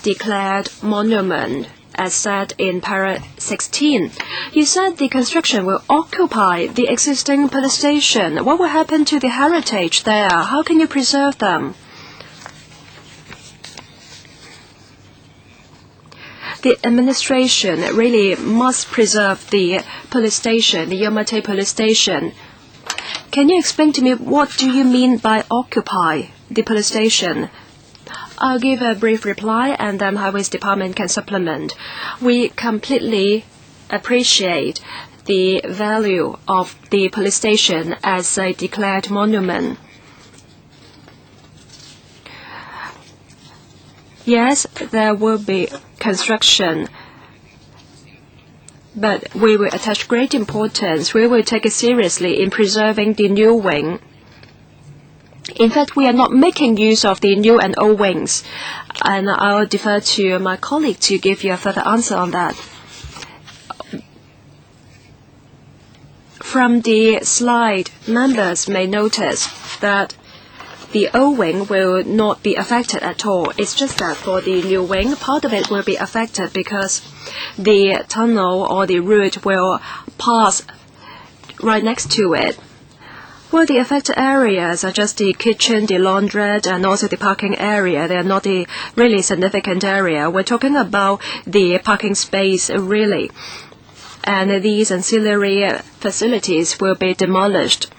[SPEAKER 2] declared monument, as said in para 16. You said the construction will occupy the existing police station. What will happen to the heritage there? How can you preserve them? The administration really must preserve the police station, the Yomate police station. Can you explain to me what do you mean by occupy the police station? I'll give a brief reply and then Highways Department can supplement. We completely appreciate the value of the police station as a declared monument. Yes, there will be construction, but we will attach great importance. We will take it seriously in preserving the new wing. In fact, we are not making use of the new and old wings, and I'll defer to my colleague to give you a further answer on that. From the slide, members may notice that the old wing will not be affected at all. It's just that for the new wing, part of it will be affected because the tunnel or the route will pass right next to it. Well, the affected areas are just the kitchen, the laundrette, and also the parking area. They are not a really significant area. We're talking about the parking space, really. And these ancillary facilities will be demolished.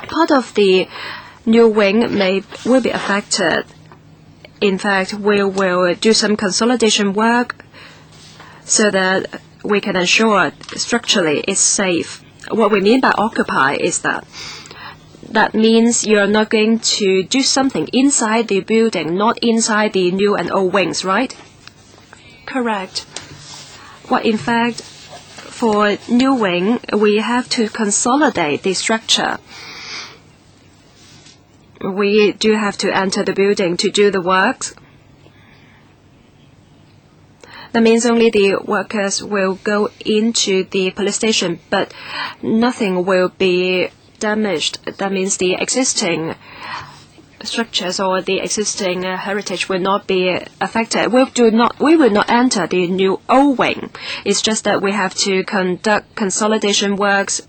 [SPEAKER 2] Part of the new wing will be affected. In fact, we will do some consolidation work so that we can ensure structurally it's safe. What we mean by occupy is that means you're not going to do something inside the building, not inside the new and old wings, right? Correct. Well, in fact, for new wing, we have to consolidate the structure. We do have to enter the building to do the works. That means only the workers will go into the police station, but nothing will be damaged. That means the existing structures or the existing heritage will not be affected. We will not enter the new old wing. It's just that we have to conduct consolidation works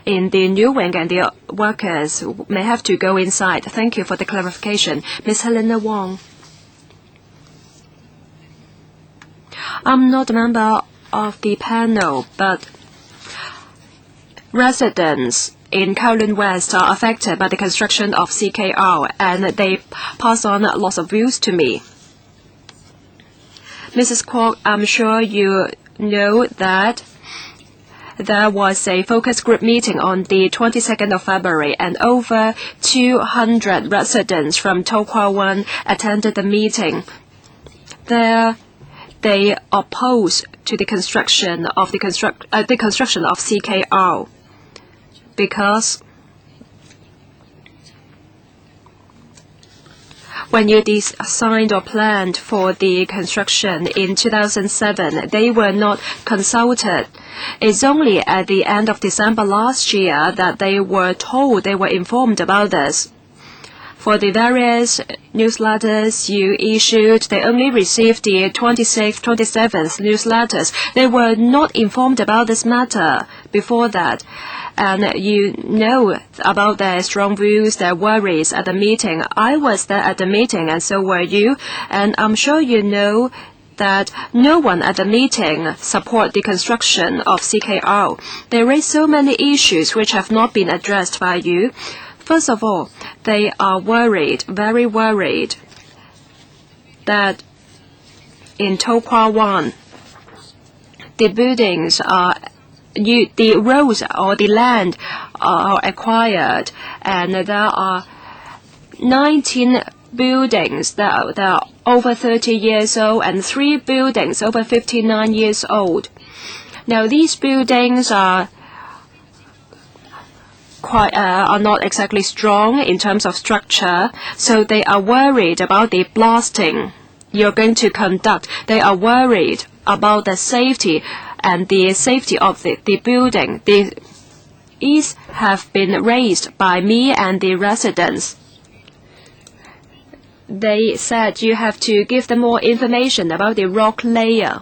[SPEAKER 2] in the new wing, and the workers may have to go inside. Thank you for the clarification. Ms. Helena Wong. I'm not a member of the panel, but residents in Kowloon West are affected by the construction of CKR, and they pass on lots of views to me. Mrs. Kwok, I'm sure you know that there was a focus group meeting on the 22nd of February, and over 200 residents from To Kwa Wan attended the meeting. There, they oppose to the construction of CKR. because when you designed or planned for the construction in 2007, they were not consulted. It's only at the end of December last year that they were informed about this. For the various newsletters you issued, they only received the 26th, 27th newsletters. They were not informed about this matter before that. And you know about their strong views, their worries at the meeting. I was there at the meeting, and so were you. And I'm sure you know that no one at the meeting support the construction of CKR. They raised so many issues which have not been addressed by you. First of all, they are worried, very worried, that in To Kwa Wan, the buildings are, the roads or the land are acquired, and there are 19 buildings that are over 30 years old and 3 buildings over 59 years old. Now, these buildings are not exactly strong in terms of structure, so they are worried about the blasting you're going to conduct. They are worried about the safety and the safety of the building. These have been raised by me and the residents. They said you have to give them more information about the rock layer.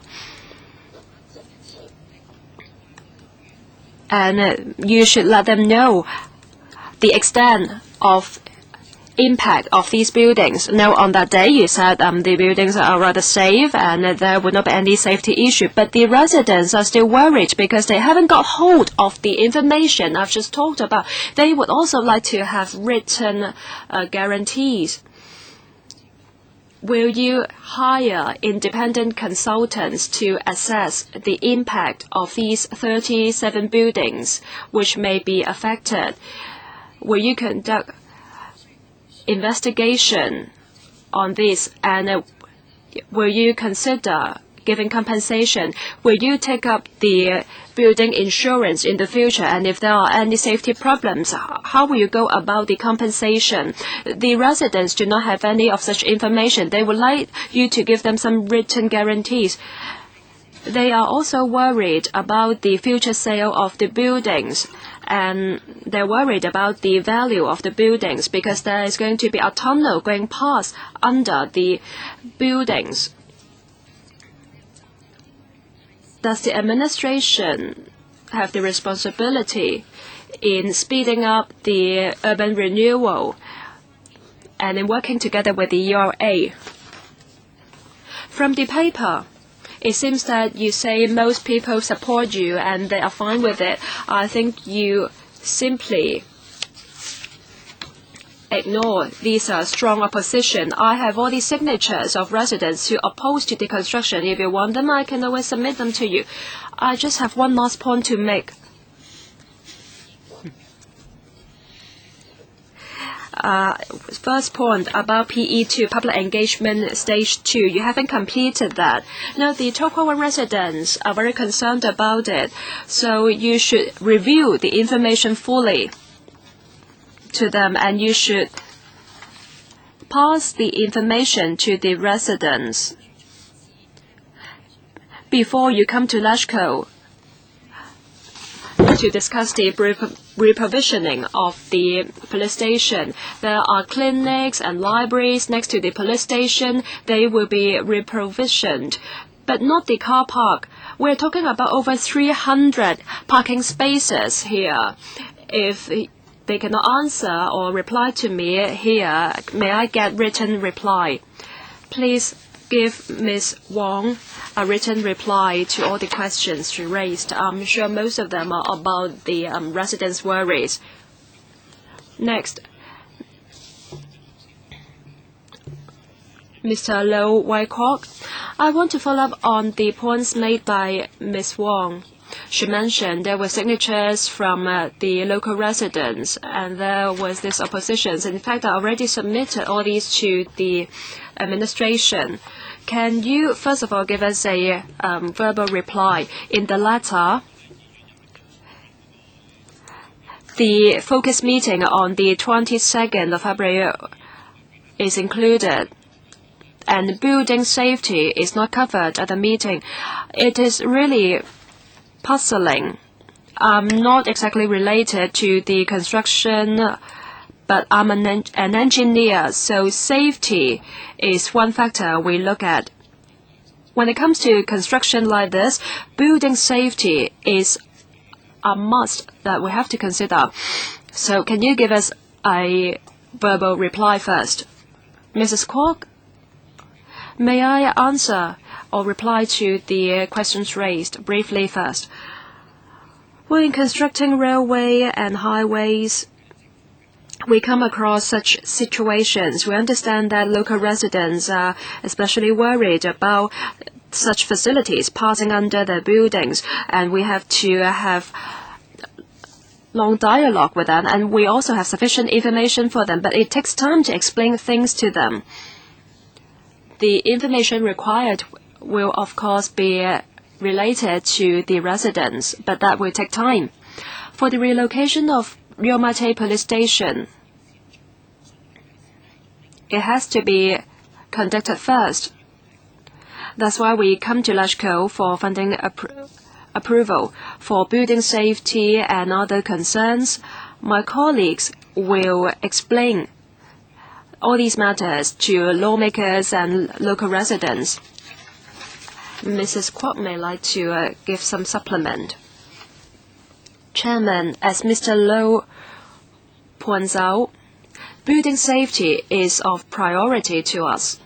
[SPEAKER 2] And you should let them know the extent of impact of these buildings. Now, on that day, you said the buildings are rather safe and there would not be any safety issue. But the residents are still worried because they haven't got hold of the information I've just talked about. They would also like to have written guarantees. Will you hire independent consultants to assess the impact of these 37 buildings which may be affected? Will you conduct investigation on this, and will you consider giving compensation? Will you take up the building insurance in the future? And if there are any safety problems, how will you go about the compensation? The residents do not have any of such information. They would like you to give them some written guarantees. They are also worried about the future sale of the buildings, and they're worried about the value of the buildings because there is going to be a tunnel going past under the buildings. Does the administration have the responsibility in speeding up the urban renewal and in working together with the ERA? From the paper, it seems that you say most people support you and they are fine with it. I think you simply ignore these strong opposition. I have all the signatures of residents who oppose to the construction. If you want them, I can always submit them to you. I just have one last point to make. First point about PE2, public engagement stage 2. You haven't completed that. Now, the To Kwa Wan residents are very concerned about it, so you should review the information fully to them, and you should pass the information to the residents before you come to LASHCO to discuss the reprovisioning of the police station. There are clinics and libraries next to the police station. They will be reprovisioned, but not the car park. We're talking about over 300 parking spaces here. If they cannot answer or reply to me here, may I get written reply? Please give Ms. Wong a written reply to all the questions she raised. I'm sure most of them are about the residents' worries. Next, Mr. Hon WONG Kwok. I want to follow up on the points made by Ms. Wong. She mentioned there were signatures from the local residents, and there was this opposition. In fact, I already submitted all these to the administration. Can you, first of all, give us a verbal reply? In the letter, The focus meeting on the 22nd of February is included, and building safety is not covered at the meeting. It is really puzzling. I'm not exactly related to the construction, but I'm an engineer, so safety is one factor we look at. When it comes to construction like this, building safety is a must that we have to consider. So can you give us a verbal reply first? Mrs. Kwok, may I answer or reply to the questions raised briefly first? When constructing railway and highways, we come across such situations. We understand that local residents are especially worried about such facilities passing under their buildings, and we have to have long dialogue with them, and we also have sufficient information for them, but it takes time to explain things to them. The information required will of course be related to the residents, but that will take time. For the relocation of Ryomate Police Station, it has to be conducted first. That's why we come to LASHCO for funding approval. For building safety and other concerns, my colleagues will explain all these matters to lawmakers and local residents. Mrs. Kwok may like to give some supplement. Chairman, as Mr. Lo points out, building safety is of priority to us.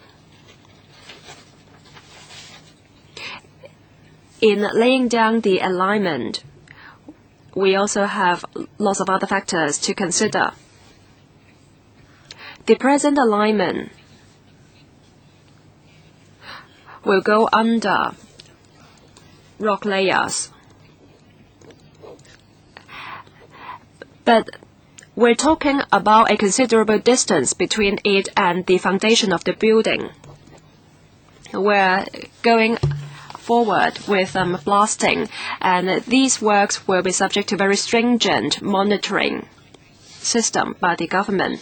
[SPEAKER 2] In laying down the alignment, we also have lots of other factors to consider. The present alignment will go under rock layers. But we're talking about a considerable distance between it and the foundation of the building. We're going forward with blasting, and these works will be subject to very stringent monitoring system by the government.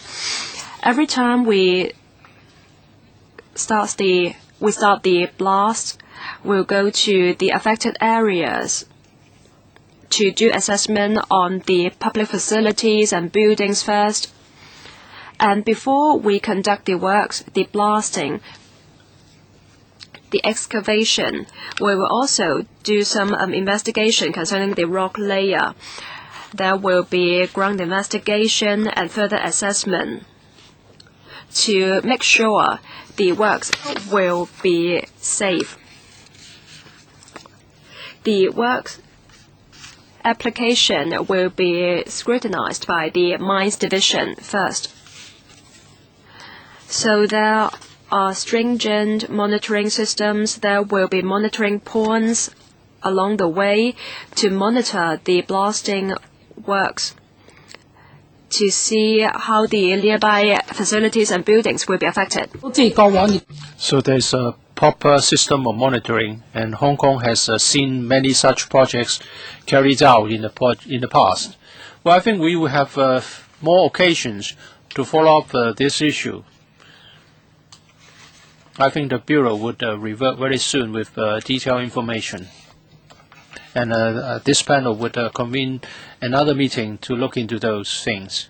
[SPEAKER 2] Every time we start the blast, we'll go to the affected areas to do assessment on the public facilities and buildings first. And before we conduct the works, the blasting, the excavation, we will also do some investigation concerning the rock layer. There will be ground investigation and further assessment to make sure the works will be safe. The works application will be scrutinized by the Mines Division first. So there are stringent monitoring systems. There will be monitoring points along the way to monitor the blasting works, to see how the nearby facilities and buildings will be affected.
[SPEAKER 1] So there's a proper system of monitoring, and Hong Kong has seen many such projects carried out in the past. Well, I think we will have more occasions to follow up this issue. I think the Bureau would revert very soon with detailed information. And this panel would convene another meeting to look into those things.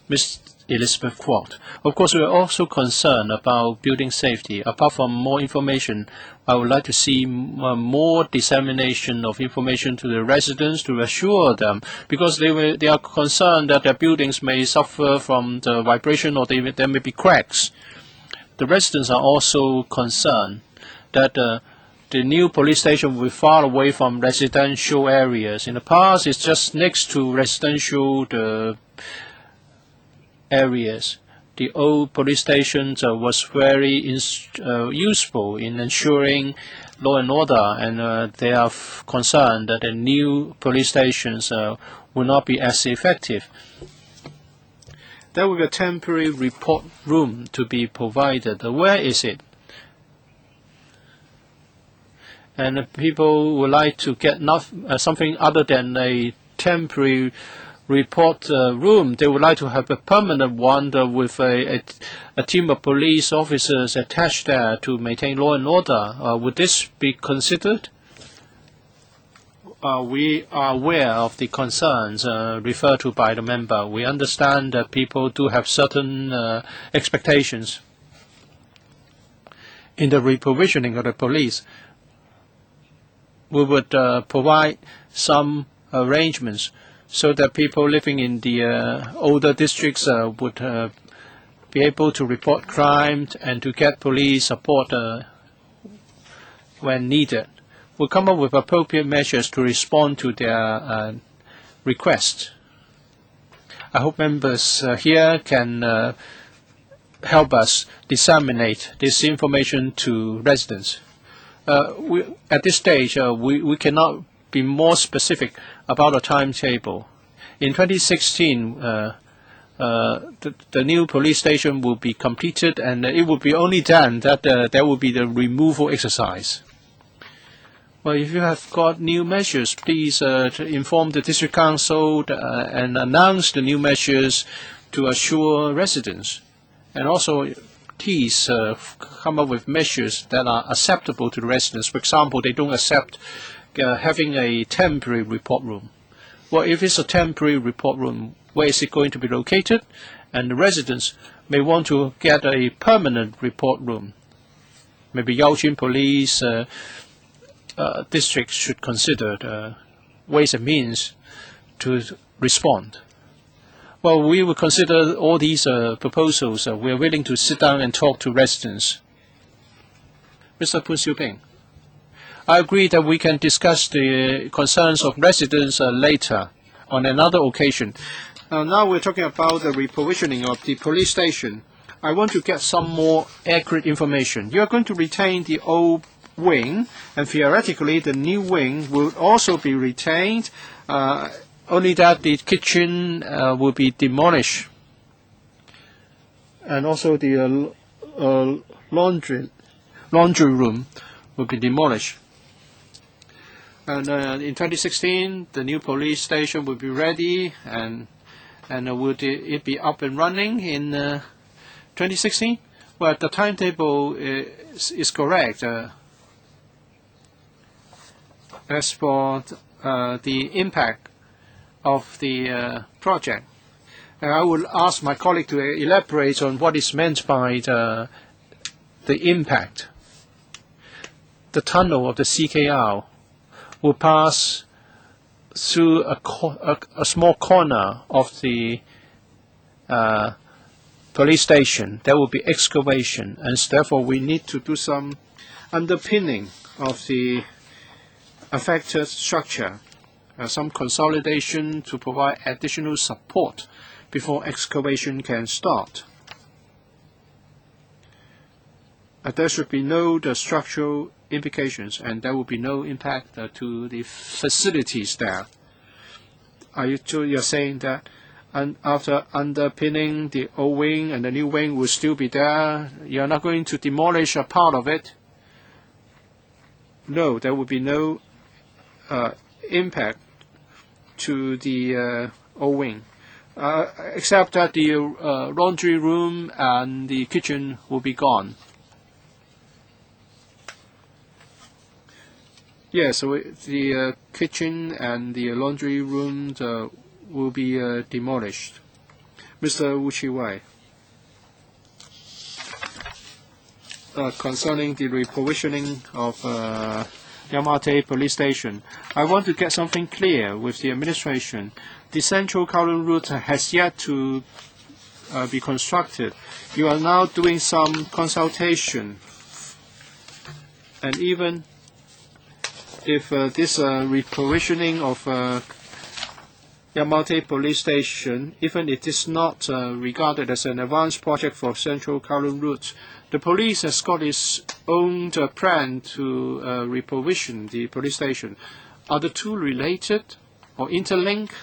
[SPEAKER 1] Ms. Elizabeth Kwok. Of course, we are also concerned about building safety. Apart from more information, I would like to see more dissemination of information to the residents to assure them, because they are concerned that their buildings may suffer from the vibration or there may be cracks. The residents are also concerned that the new police station will be far away from residential areas. In the past, it's just next to residential areas. The old police station was very useful in ensuring law and order, and they are concerned that the new police stations will not be as effective. There will be a temporary report room to be provided. Where is it? And people would like to get something other than a temporary report room. They would like to have a permanent one with a team of police officers attached there to maintain law and order. Would this be considered? We are aware of the concerns referred to by the member. We understand that people do have certain expectations in the reprovisioning of the police. We would provide some arrangements so that people living in the older districts would be able to report crime and to get police support when needed. We'll come up with appropriate measures to respond to their requests. I hope members here can help us disseminate this information to residents. At this stage, we cannot be more specific about a timetable. In 2016, the new police station will be completed, and it will be only then that there will be the removal exercise. Well, if you have got new measures, please inform the district council and announce the new measures to assure residents. And also, please come up with measures that are acceptable to the residents. For example, they don't accept having a temporary report room. Well, if it's a temporary report room, where is it going to be located? And the residents may want to get a permanent report room. Maybe Yaojin Police districts should consider the ways and means to respond. Well, we will consider all these proposals. We are willing to sit down and talk to residents. Mr. Poon Siu-ping, I agree that we can discuss the concerns of residents later on another occasion. Now we're talking about the reprovisioning of the police station. I want to get some more accurate information. You are going to retain the old wing, and theoretically the new wing will also be retained, only that the kitchen will be demolished. And also the laundry room will be demolished. And in 2016, the new police station will be ready, and would it be up and running in 2016? Well, the timetable is correct. As for the impact of the project, I will ask my colleague to elaborate on what is meant by the impact. The tunnel of the CKR will pass through a small corner of the police station. There will be excavation, and therefore we need to do some underpinning of the affected structure, some consolidation to provide additional support before excavation can start. There should be no structural implications, and there will be no impact to the facilities there. You're saying that after underpinning, the old wing and the new wing will still be there? You're not going to demolish a part of it? No, there will be no impact to the old wing, except that the laundry room and the kitchen will be gone. Yes, so the kitchen and the laundry room will be demolished. Mr. Wai, concerning the reprovisioning of Yamate Police Station, I want to get something clear with the administration. The Central Kowloon route has yet to be constructed. You are now doing some consultation, and even if this reprovisioning of Yamate Police Station, even if it is not regarded as an advanced project for Central Kowloon route, the police has got its own plan to reprovision the police station. Are the two related or interlinked?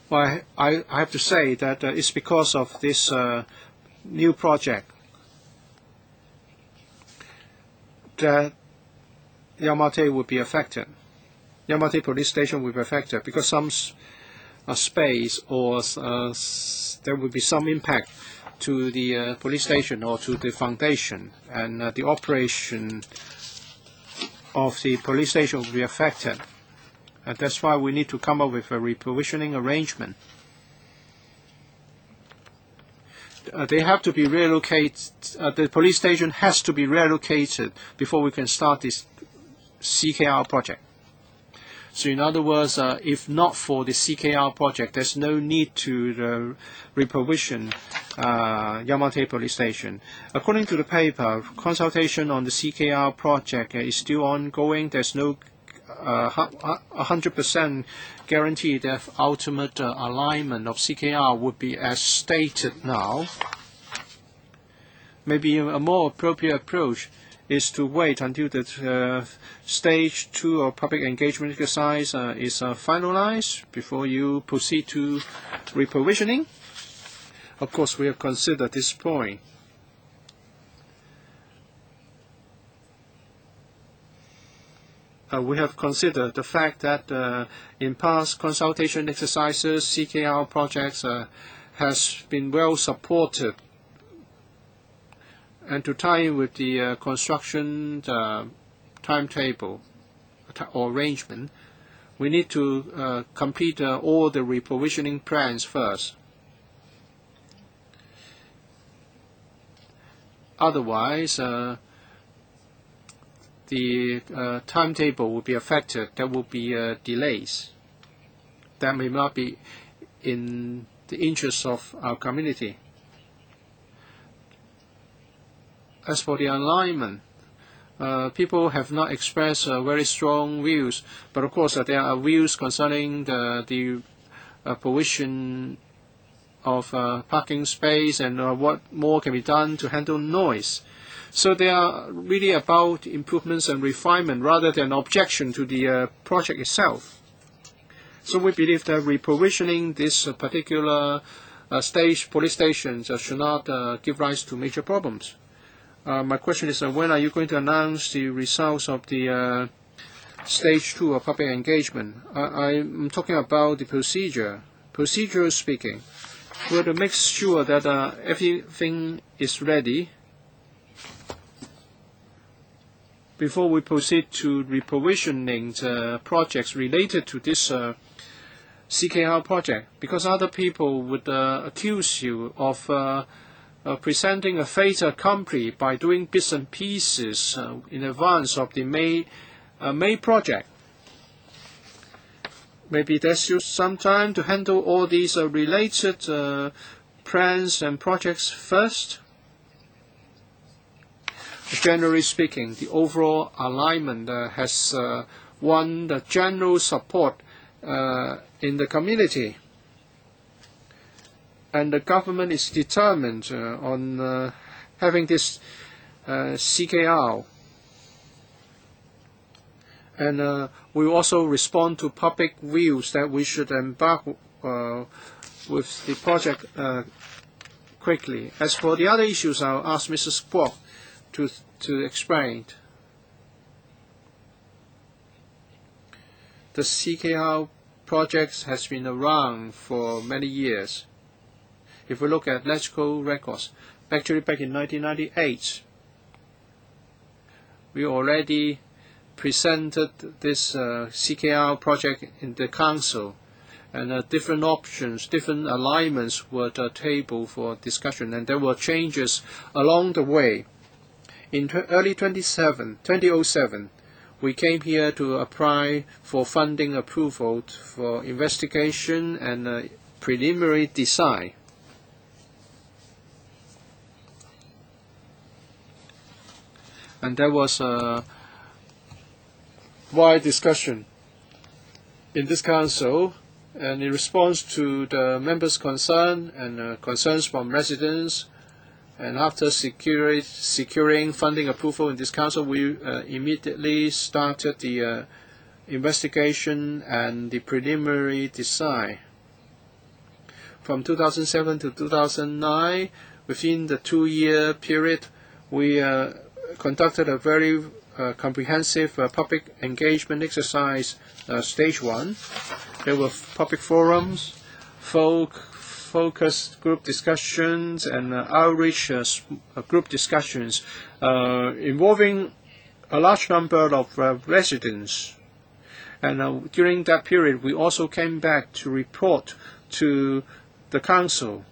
[SPEAKER 1] Well, I have to say that it's because of this new project that Yamate would be affected. Yamate Police Station will be affected because some space or there will be some impact to the police station or to the foundation, and the operation of the police station will be affected. And that's why we need to come up with a reprovisioning arrangement. They have to be relocated. The police station has to be relocated before we can start this CKR project. So in other words, if not for the CKR project, there's no need to reprovision Yamate Police Station. According to the paper, consultation on the CKR project is still ongoing. There's no 100% guarantee that ultimate alignment of CKR would be as stated now. Maybe a more appropriate approach is to wait until the stage 2 of public engagement exercise is finalized before you proceed to reprovisioning. Of course, we have considered this point. We have considered the fact that in past consultation exercises, CKR projects has been well supported, and to tie in with the construction timetable or arrangement, we need to complete all the reprovisioning plans first. Otherwise, the timetable will be affected. There will be delays. That may not be in the interest of our community. As for the alignment, people have not expressed very strong views, but of course there are views concerning the provision of parking space and what more can be done to handle noise. So they are really about improvements and refinement rather than objection to the project itself. So we believe that reprovisioning this particular police stations should not give rise to major problems. My question is, when are you going to announce the results of the stage 2 of public engagement? I'm talking about the procedure. Procedurally speaking, we have to make sure that everything is ready before we proceed to reprovisioning the projects related to this CKR project, because other people would accuse you of presenting a fait accompli by doing bits and pieces in advance of the May project. Maybe there's still some time to handle all these related plans and projects first. Generally speaking, the overall alignment has won the general support in the community. And the government is determined on having this CKR. And we also respond to public views that we should embark with the project quickly. As for the other issues, I'll ask Mrs. Kwok to explain. The CKR project has been around for many years. If we look at electrical records, actually back in 1998, we already presented this CKR project in the council, and different options, different alignments were tabled for discussion, and there were changes along the way. In early 2007, we came here to apply for funding approval for investigation and preliminary design. And there was a wide discussion in this council, and in response to the members' concern and concerns from residents, and after securing funding approval in this council, we immediately started the investigation and the preliminary design. From 2007 to 2009, within the 2-year period, we conducted a very comprehensive public engagement exercise stage 1. There were public forums, focus group discussions, and outreach group discussions involving a large number of residents. And during that period, we also came back to report to the Council.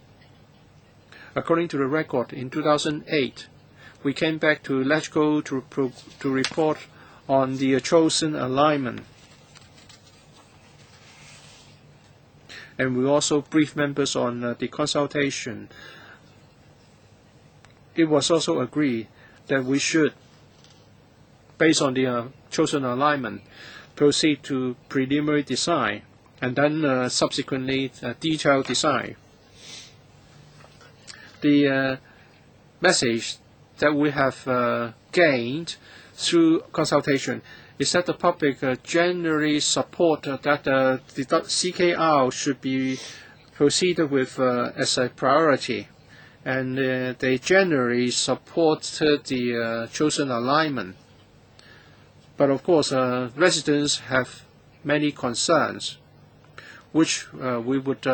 [SPEAKER 1] According to the record, in 2008, we came back to LegCo to report on the chosen alignment. And we also briefed members on the consultation. It was also agreed that we should, based on the chosen alignment, proceed to preliminary design and then subsequently detailed design. The message that we have gained through consultation is that the public generally support that the CKR should be proceeded with as a priority, and they generally supported the chosen alignment. But of course, residents have many concerns, which we would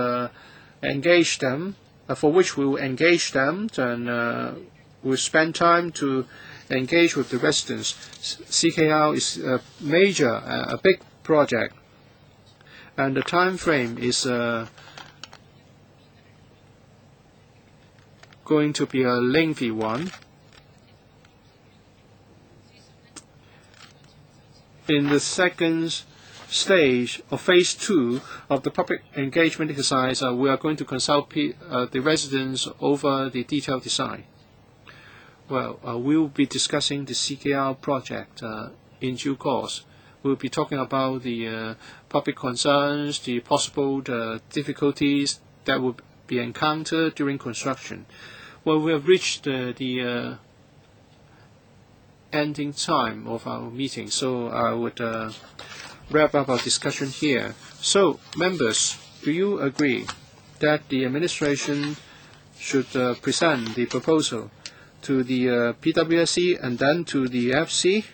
[SPEAKER 1] engage them. For which we will engage them, and we'll spend time to engage with the residents. CKR is a major, a big project, and the time frame is going to be a lengthy one. In the second stage of phase 2 of the public engagement exercise, we are going to consult the residents over the detailed design. Well, we will be discussing the CKR project in due course. We will be talking about the public concerns, the possible difficulties that will be encountered during construction. Well, we have reached the ending time of our meeting, so I would wrap up our discussion here. So, members, do you agree that the administration should present the proposal to the PWSC and then to the FC?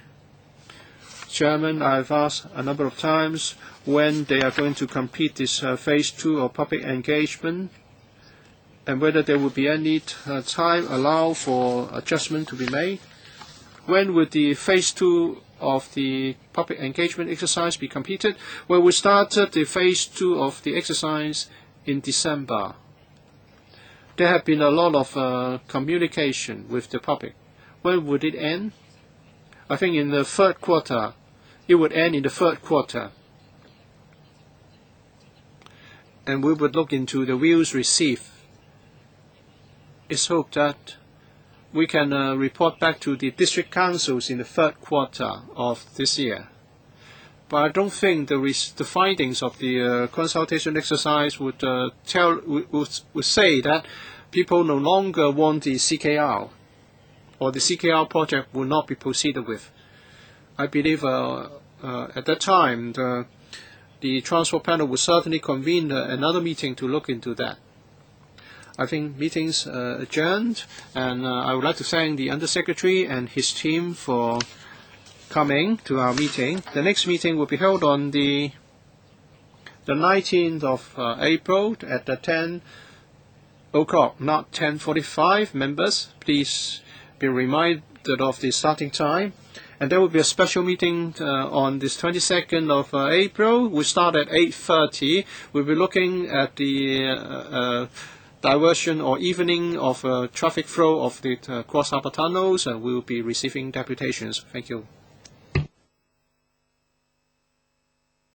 [SPEAKER 1] Chairman, I've asked a number of times when they are going to complete this phase 2 of public engagement, and whether there will be any time allowed for adjustment to be made. When would the phase 2 of the public engagement exercise be completed? Well, we started the phase 2 of the exercise in December. There have been a lot of communication with the public. When would it end? I think in the third quarter. It would end in the third quarter. And we would look into the views received. It's hoped that we can report back to the district councils in the third quarter of this year. But I don't think the findings of the consultation exercise would say that people no longer want the CKR, or the CKR project will not be proceeded with. I believe at that time the transport panel will certainly convene another meeting to look into that. I think meetings adjourned, and I would like to thank the Undersecretary and his team for coming to our meeting. The next meeting will be held on the 19th of April at 10 o'clock, not 10:45. Members, please be reminded of the starting time. And there will be a special meeting on this 22nd of April. We start at 8:30. We'll be looking at the diversion or evening of traffic flow of the cross-harbor tunnels, and we will be receiving deputations. Thank you.